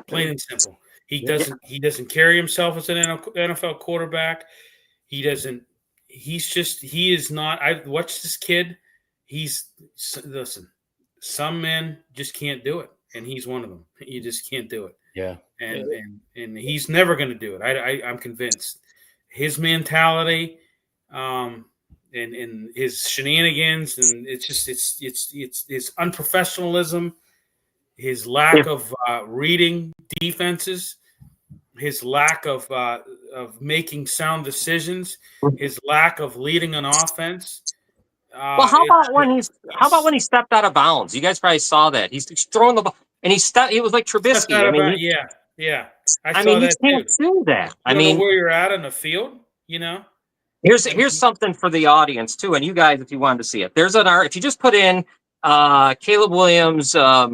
Plain and simple. He doesn't carry himself as an NFL quarterback. He doesn't. He is not. I watched this kid. Listen. Some men just can't do it, and he's one of them. You just can't do it. Yeah. And he's never going to do it. I'm convinced. His mentality, and his shenanigans, and it's just it's unprofessionalism, his lack of reading defenses, his lack of making sound decisions, his lack of leading an offense. Well, how about when he stepped out of bounds? You guys probably saw that. He's throwing the ball, and he was like Trubisky. Yeah. I mean, saw he that can't too. do that. You don't know where you're at on the field, Here's something for the audience too, and you guys, if you wanted to see it. There's an art. If you just put in Caleb Williams, I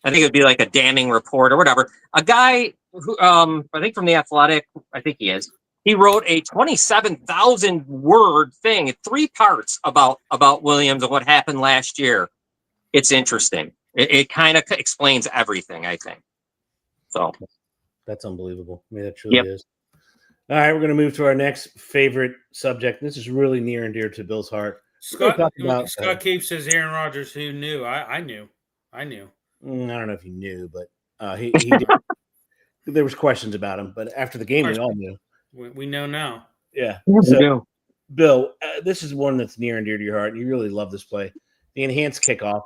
think it'd be like a damning report or whatever. A guy who, I think from the Athletic, I think he is. He wrote a 27,000 word thing, 3 parts about Williams and what happened last year. It's interesting. It kind of explains everything, I think. So that's unbelievable. I mean, that truly is. All right, we're going to move to our next favorite subject. This is really near and dear to Bill's heart. Scott Cave says Aaron Rodgers. Who knew? I knew. I don't know if he knew, but he did. There was questions about him, but after the game, we all knew. We know now. Yeah. So, Bill, this is one that's near and dear to your heart. You really love this play. The enhanced kickoff.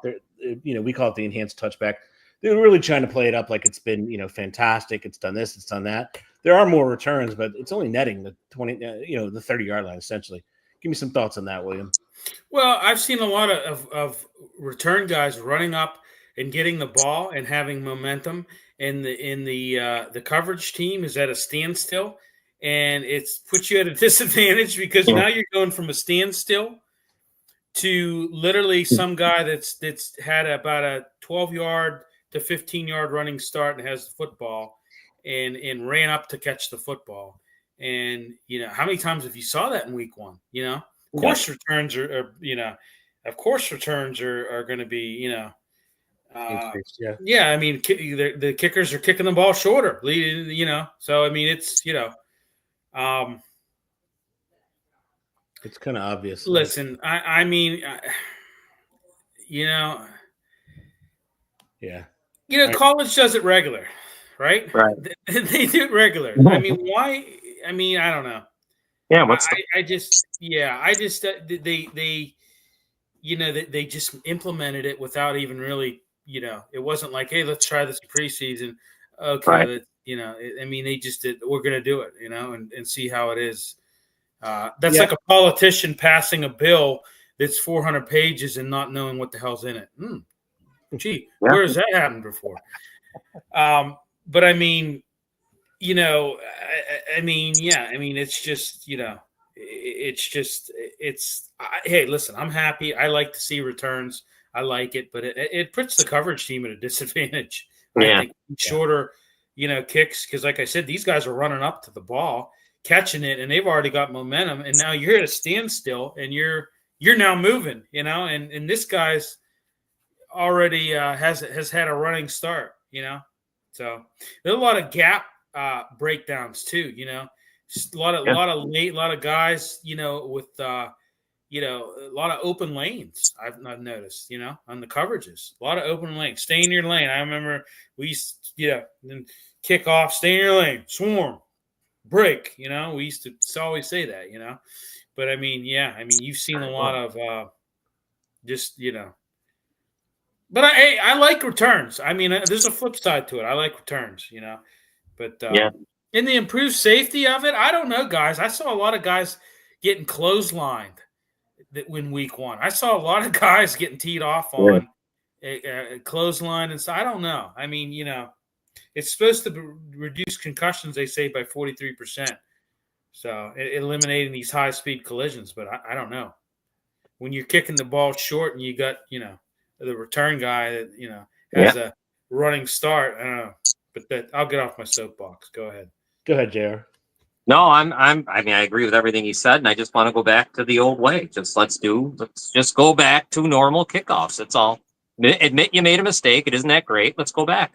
We call it the enhanced touchback. They're really trying to play it up like it's been, fantastic. It's done this, it's done that. There are more returns, but it's only netting the 20, the 30-yard line essentially. Give me some thoughts on that, William. Well, I've seen a lot of return guys running up and getting the ball and having momentum, and the coverage team is at a standstill, and it's puts you at a disadvantage because now you're going from a standstill to literally some guy that's had about a 12-yard to 15-yard running start and has the football and ran up to catch the football. And, how many times have you saw that in week one? Of course returns are going to be, increased, yeah. I mean, the kickers are kicking the ball shorter, so, I mean, it's, it's kind of obvious. Listen, I mean, yeah. College does it regular, right? Right. They do it regular. I mean, why? I mean, I don't know. Yeah. I just they just implemented it without even really, it wasn't like, hey, let's try this preseason. Okay. Right. I mean, they just did, we're going to do it, and see how it is. That's like a politician passing a bill that's 400 pages and not knowing what the hell's in it. Gee, where has that happened before? But I mean, it's just, hey, listen, I'm happy. I like to see returns. I like it, but it puts the coverage team at a disadvantage. I think shorter, kicks, because like I said, these guys are running up to the ball, catching it, and they've already got momentum, and now you're at a standstill, and you're now moving, and this guy's already has had a running start, so there's a lot of gap breakdowns too, a lot of guys, with a lot of open lanes. I've noticed, on the coverages, a lot of open lanes. Stay in your lane. I remember we used, then kick off, stay in your lane, swarm, break. We used to always say that, But I mean, you've seen a lot of just, But I like returns. I mean, there's a flip side to it. I like returns, But in the improved safety of it, I don't know, guys. I saw a lot of guys getting clotheslined that win week one. I saw a lot of guys getting teed off on a clothesline, and so I don't know. I mean, it's supposed to reduce concussions, they say, by 43%. So eliminating these high-speed collisions, but I don't know. When you're kicking the ball short and you got, the return guy that, has a running start, I don't know. But I'll get off my soapbox. Go ahead. Go ahead, JR. No, I agree with everything he said, and I just want to go back to the old way. Let's just go back to normal kickoffs. That's all. Admit you made a mistake. It isn't that great. Let's go back.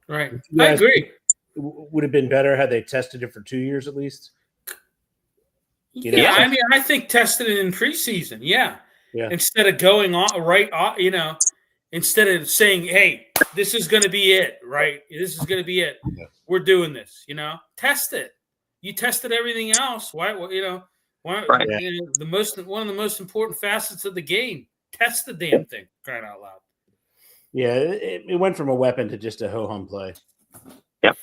Right. I agree. Would have been better had they tested it for 2 years at least. I mean, I think tested it in preseason. Yeah. Instead of going on right off, instead of saying, "Hey, this is going to be it, right? This is going to be it. We're doing this." Test it. You tested everything else. Why? Why? Right. One of the most important facets of the game. Test the damn thing. Crying out loud. Yeah, it went from a weapon to just a ho-hum play. Yep.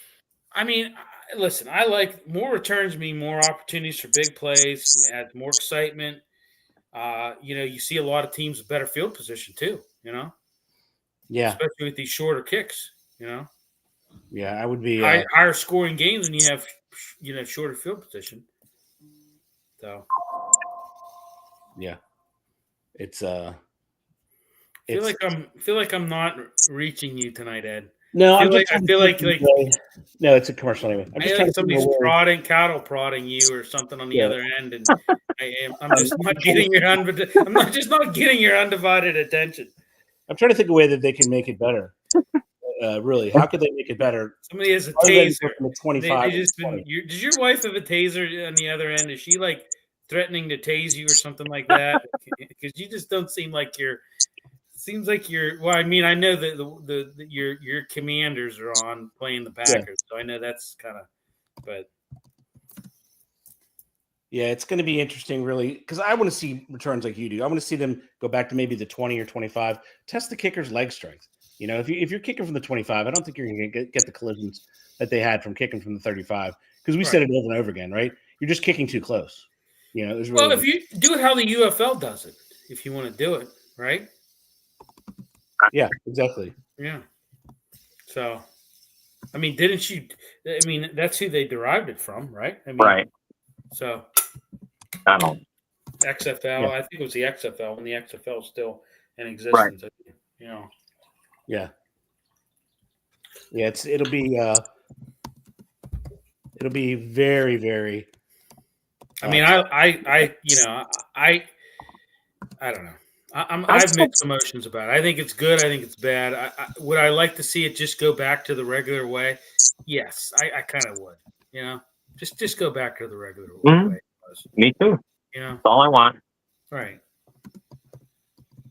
I mean, listen, I like more returns mean more opportunities for big plays, add more excitement. You see a lot of teams with better field position too, Yeah. Especially with these shorter kicks, Yeah, I would be higher scoring games when you have, shorter field position. So yeah. It's I feel like I'm not reaching you tonight, Ed. No, I feel like no, it's a commercial anyway. I'm just trying to somebody's cattle prodding you or something on the other end, and I'm just not getting your undivided attention. I'm trying to think of a way that they can make it better. Really, how could they make it better? Somebody has a taser. 25. Does your wife have a taser on the other end? Is she like threatening to tase you or something like that? Because you just don't seem like you're. Seems like you're. Well, I mean, I know that your Commanders are on playing the Packers, so I know that's kind of. But yeah, it's going to be interesting, really, because I want to see returns like you do. I want to see them go back to maybe the 20 or 25. Test the kicker's leg strength. If you're kicking from the 25, I don't think you're going to get the collisions that they had from kicking from the 35, because we said it over and over again, right? You're just kicking too close. If you do it how the UFL does it, if you want to do it, right? Yeah, exactly. Yeah. So, I mean, didn't you? I mean, that's who they derived it from, right? I mean, right. So, I don't. XFL. Yeah. I think it was the XFL when the XFL was still in existence. Right. Yeah. Yeah. It'll be very, very. I mean, I don't know. I have mixed emotions about it. I think it's good. I think it's bad. Would I like to see it just go back to the regular way? Yes, I kind of would. Just go back to the regular way. Me too. That's all I want. Right.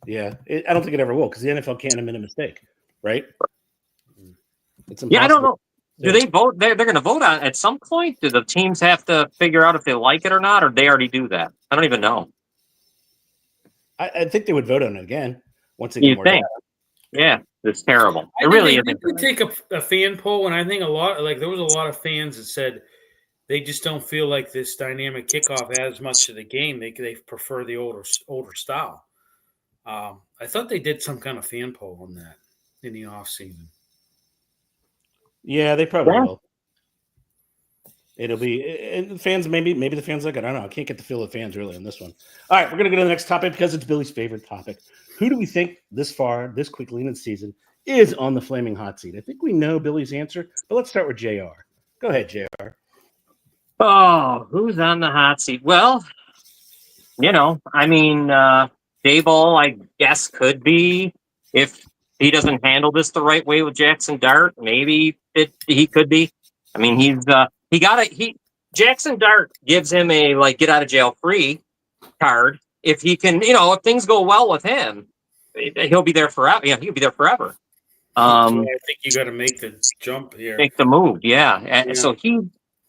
Yeah, I don't think it ever will, because the NFL can't admit a mistake, right? It's impossible. Yeah, I don't know. Do they vote? They're going to vote on it at some point? Do the teams have to figure out if they like it or not, or they already do that? I don't even know. I think they would vote on it again once they get more data. Yeah, it's terrible. It really is. They could take a fan poll, and I think there was a lot of fans that said they just don't feel like this dynamic kickoff adds much to the game. They prefer the older style. I thought they did some kind of fan poll on that in the off season. Yeah, they probably will. It'll be fans. Maybe the fans like it. I don't know. I can't get the feel of fans really on this one. All right, we're gonna go to the next topic because it's Billy's favorite topic. Who do we think this quickly in the season is on the flaming hot seat? I think we know Billy's answer, but let's start with JR. Go ahead, JR. Oh, who's on the hot seat? Well, I mean, Daboll, I guess, could be, if he doesn't handle this the right way with Jackson Dart. Maybe he could be. I mean, Jackson Dart gives him a get out of jail free card. If he can, if things go well with him, he'll be there forever. Yeah, he'll be there forever. I think you got to make the jump here. Make the move, yeah. So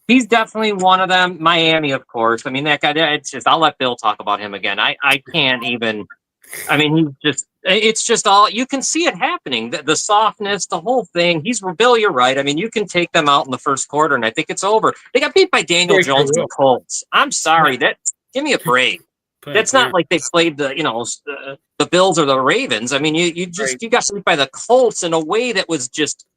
he's definitely one of them. Miami, of course. I mean, that guy. I'll let Bill talk about him again. I can't even. I mean, it's just all, you can see it happening. The softness, the whole thing. Bill, you're right. I mean, you can take them out in the first quarter, and I think it's over. They got beat by Daniel Jones and the Colts. I'm sorry. Give me a break. That's not like they played the Bills or the Ravens. I mean, you got beat by the Colts in a way that was just,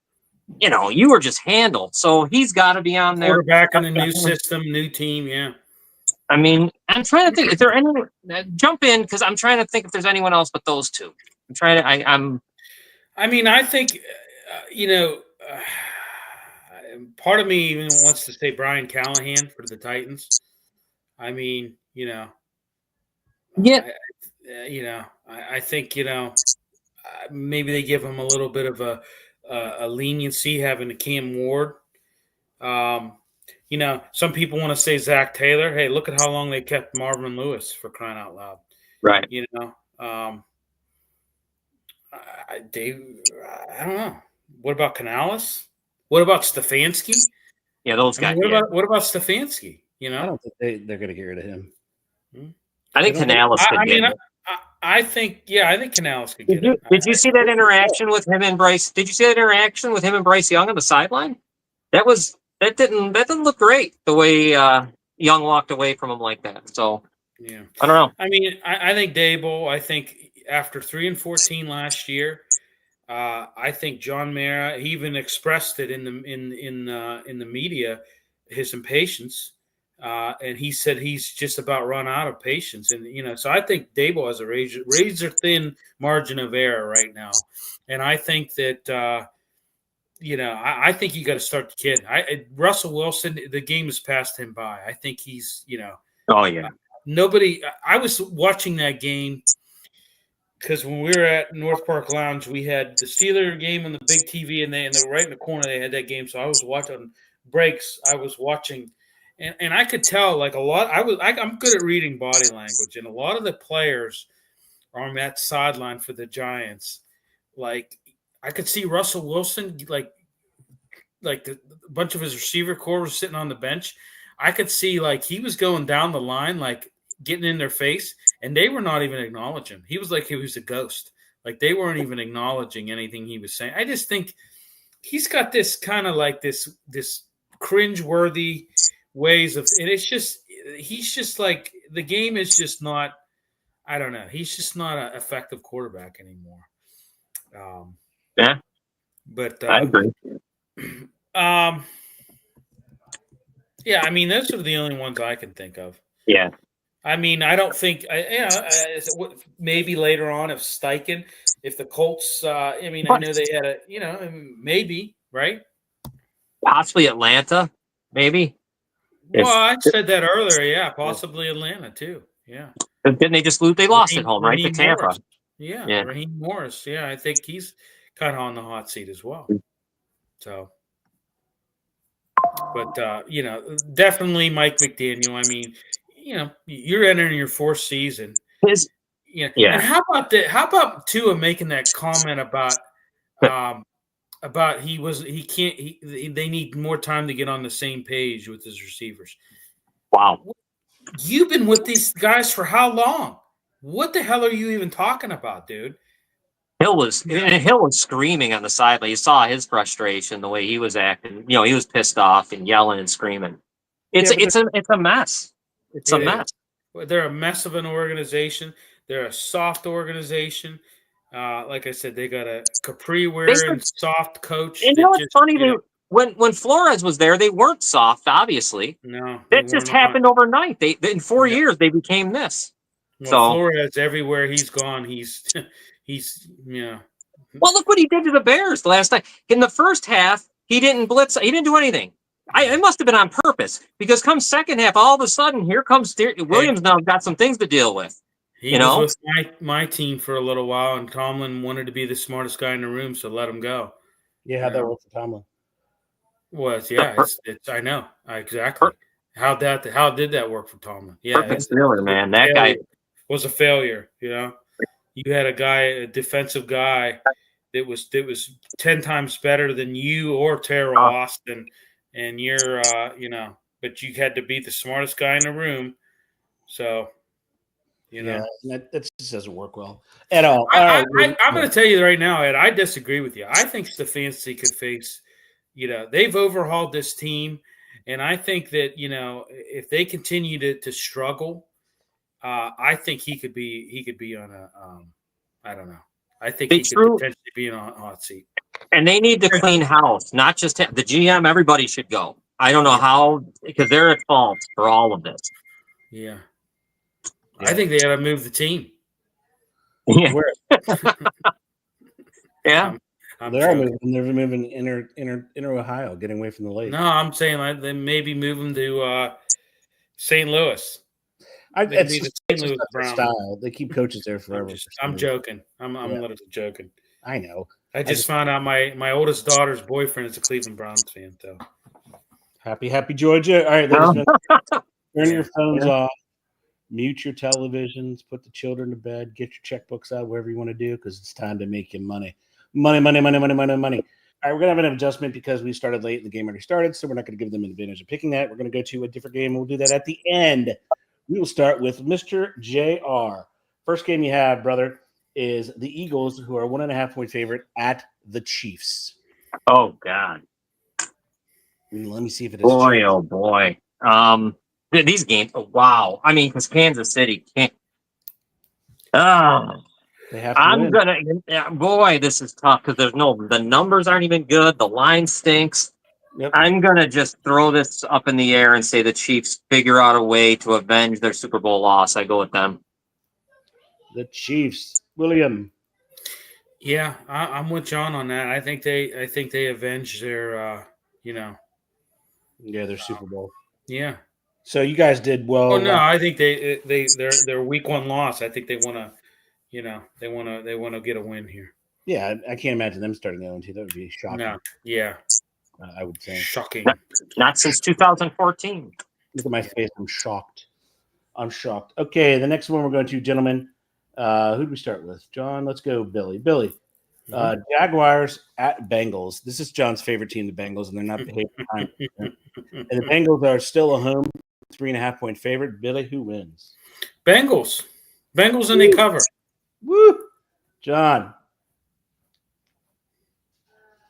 you were just handled. So he's got to be on there. Quarterback in a new system, new team, yeah. I mean, I'm trying to think. Is there anyone jump in, because I'm trying to think if there's anyone else but those two. I'm trying to. I mean, I think part of me even wants to say Brian Callahan for the Titans. I mean, yeah. I think maybe they give him a little bit of a leniency having the Cam Ward. Some people want to say Zach Taylor. Hey, look at how long they kept Marvin Lewis, for crying out loud. Right. I don't know. What about Canales? What about Stefanski? Yeah, those guys. What about Stefanski? You know, I don't think they're going to get rid of him. I think Canales could get it. I think Canales could get it. Did you see that interaction with him and Bryce? Did you see that interaction with him and Bryce Young on the sideline? That didn't look great the way Young walked away from him like that. So yeah, I don't know. I mean, I think Dable. I think after 3-14 last year, I think John Mara. He even expressed it in the media, his impatience. And he said he's just about run out of patience. And, so I think Dable has a razor thin margin of error right now. And I think that, I think you got to start the kid. Russell Wilson, the game has passed him by. I think he's, Oh, yeah. I was watching that game because when we were at North Park Lounge, we had the Steeler game on the big TV, and right in the corner they had that game. So I was watching breaks. I was watching. And I could tell, like, a lot. I'm good at reading body language, and a lot of the players on that sideline for the Giants, like, I could see Russell Wilson, like a bunch of his receiver core was sitting on the bench. I could see, like, he was going down the line, like, getting in their face, and they were not even acknowledging him. He was like he was a ghost. Like, they weren't even acknowledging anything he was saying. I just think he's got this kind of like this cringeworthy ways of, and he's just like, the game is just not, I don't know. He's just not an effective quarterback anymore. Yeah, but I agree. Yeah, I mean, those are the only ones I can think of. Yeah. I mean, I don't think, maybe later on if Steichen, if the Colts, I know they had maybe, right? Possibly Atlanta, maybe. Well, I said that earlier. Yeah, possibly Atlanta too. Yeah. Didn't they just lose? They lost at home, right? To Tampa. Morris. Yeah, Raheem Morris. Yeah, I think he's kind of on the hot seat as well. So, but definitely Mike McDaniel. I mean, you're entering your fourth season. And how about Tua making that comment about they need more time to get on the same page with his receivers. Wow. You've been with these guys for how long? What the hell are you even talking about, dude? Hill was screaming on the sideline. You saw his frustration, the way he was acting. He was pissed off and yelling and screaming. It's a mess. It's a mess. They're a mess of an organization. They're a soft organization. Like I said, they got a Capri wearing soft coach. And it's funny when Flores was there, they weren't soft. Obviously, no, that just happened overnight. They in 4 years they became this. Well, so Flores, everywhere he's gone, he's Well, look what he did to the Bears the last time. In the first half, he didn't blitz. He didn't do anything. It must have been on purpose, because come second half, all of a sudden, here comes Williams. Now got some things to deal with. He was with my team for a little while, and Tomlin wanted to be the smartest guy in the room, so let him go. Yeah, how'd that work for Tomlin? I know exactly how did that work for Tomlin? Yeah, perfect failure, man. That guy was a failure. You had a defensive guy that was 10 times better than you or Terrell Austin, and you're but you had to be the smartest guy in the room, so. That just doesn't work well at all. I'm going to tell you right now, Ed, I disagree with you. I think Stefanski could face, they've overhauled this team, and I think that, if they continue to struggle, I think he could be on a, I don't know. I think he could potentially be on a hot seat. And they need to clean house, not just the GM. Everybody should go. I don't know how, because they're at fault for all of this. Yeah. I think they got to move the team. Yeah. Yeah. They're moving inner Ohio, getting away from the lake. No, I'm saying they maybe move them to St. Louis. It's just style. They keep coaches there forever. I'm joking. I'm literally joking. I know. I just found out my oldest daughter's boyfriend is a Cleveland Browns fan, though. Happy Georgia. All right, turn your phones off. Mute your televisions, put the children to bed, get your checkbooks out, wherever you want to do, because it's time to make you money. Money. All right, we're going to have an adjustment because we started late and the game already started, so we're not going to give them an advantage of picking that. We're going to go to a different game. We'll do that at the end. We will start with Mr. JR. First game you have, brother, is the Eagles, who are 1.5-point favorite at the Chiefs. Oh, God. Let me see if it is Boy, true. oh, boy. These games, wow. I mean, because Kansas City can't. They have to I'm win. gonna, boy, this is tough because the numbers aren't even good. The line stinks. Yep. I'm gonna just throw this up in the air and say the Chiefs figure out a way to avenge their Super Bowl loss. I go with them. The Chiefs, William. Yeah, I'm with John on that. I think they avenge their, their Super Bowl. Yeah. So you guys did well. Oh no, I think their week one loss. I think they want to, they want to get a win here. Yeah, I can't imagine them starting the 0-2. That would be shocking. No, yeah, I would say shocking. Not since 2014. Look at my face. I'm shocked. Okay, the next one we're going to, gentlemen. Who do we start with? John, let's go, Billy. Jaguars at Bengals. This is John's favorite team, the Bengals, and they're not behaving. And the Bengals are still a home 3.5-point favorite. Billy, who wins? Bengals, and they cover. Woo, John.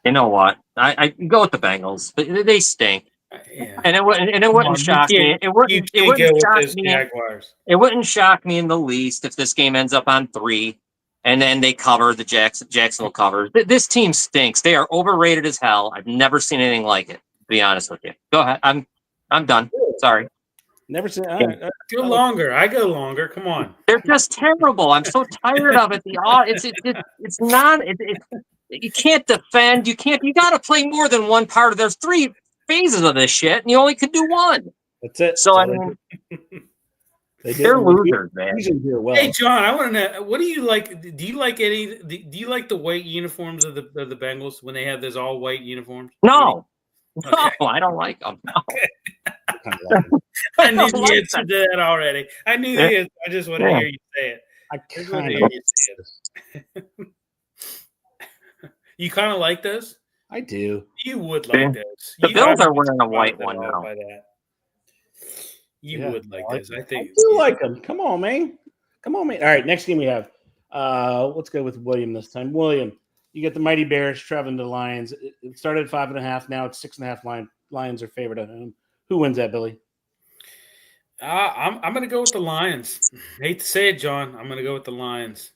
You know what? I go with the Bengals. They stink. Yeah. And it wouldn't shock me. It wouldn't shock me. Jaguars. It wouldn't shock me in the least if this game ends up on 3, and then they cover the Jacksonville covers. This team stinks. They are overrated as hell. I've never seen anything like it. To be honest with you, go ahead. I'm done. Sorry. Never seen. Go longer. I go longer. Come on. They're just terrible. I'm so tired of it. It's not. You can't defend. You got to play more than one part of. There's 3 phases of this shit, and you only could do one. That's it. So I mean, they're losers, man. Hey, John, I want to know, what do you like? Do you like the white uniforms of the Bengals when they have those all white uniforms? No, okay. No, I don't like them. No. I knew the answer to that already. I knew the answer. I just want to hear you say it. You kind of like those? I do. You would like those. The Bills are wearing a white one now. You would like those. I think. I do like them. Come on, man. All right, next game we have. Let's go with William this time. William, you get the Mighty Bears traveling to the Lions. It started at 5.5. Now it's 6.5. Lions are favored at home. Who wins that, Billy? I'm going to go with the Lions. Hate to say it, John. I'm going to go with the Lions.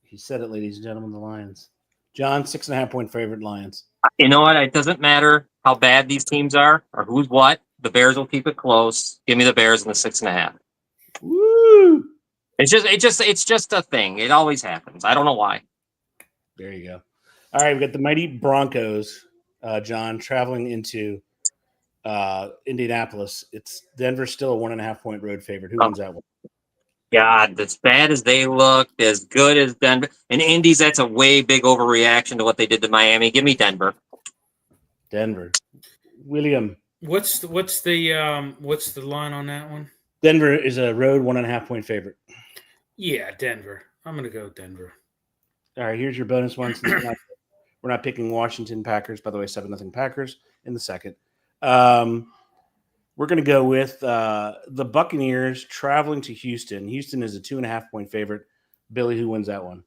He said it, ladies and gentlemen, the Lions. John, 6.5-point favorite, Lions. You know what? It doesn't matter how bad these teams are or who's what. The Bears will keep it close. Give me the Bears in the 6.5. Woo! It's just a thing. It always happens. I don't know why. There you go. All right, we've got the mighty Broncos, John, traveling into Indianapolis. It's Denver's still a 1.5-point road favorite. Who wins that one? God, as bad as they look, as good as Denver. And Indy's, that's a way big overreaction to what they did to Miami. Give me Denver. Denver. William. What's the line on that one? Denver is a road 1.5-point favorite. Yeah, Denver. I'm going to go Denver. All right, here's your bonus one. We're not picking Washington Packers. By the way, 7-0 Packers in the second. We're going to go with the Buccaneers traveling to Houston. Houston is a 2.5-point favorite. Billy, who wins that one?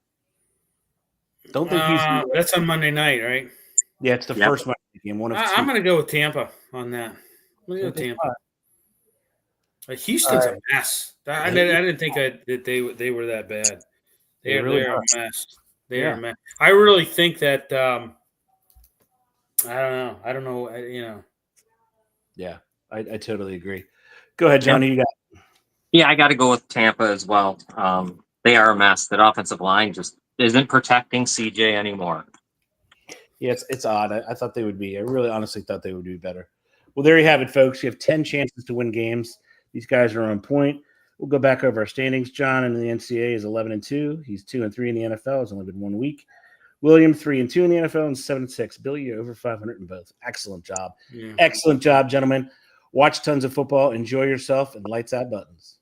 Don't think Houston. That's on Monday night, right? Yeah, it's the first Monday game. I'm going to go with Tampa on that. I'm going to go Tampa. Houston's a mess. I didn't think that they were that bad. They are a mess. They are a mess. I really think that I don't know. Yeah, I totally agree. Go ahead, Johnny. You got. Yeah, I got to go with Tampa as well. They are a mess. That offensive line just isn't protecting CJ anymore. Yeah, it's odd. I thought they would be. I really honestly thought they would do better. Well, there you have it, folks. You have 10 chances to win games. These guys are on point. We'll go back over our standings. John in the NCAA is 11-2. He's 2-3 in the NFL. It's only been 1 week. William 3-2 in the NFL and 7-6. Billy, you're over 500 in both. Excellent job. Yeah. Excellent job, gentlemen. Watch tons of football. Enjoy yourself and lights out buttons.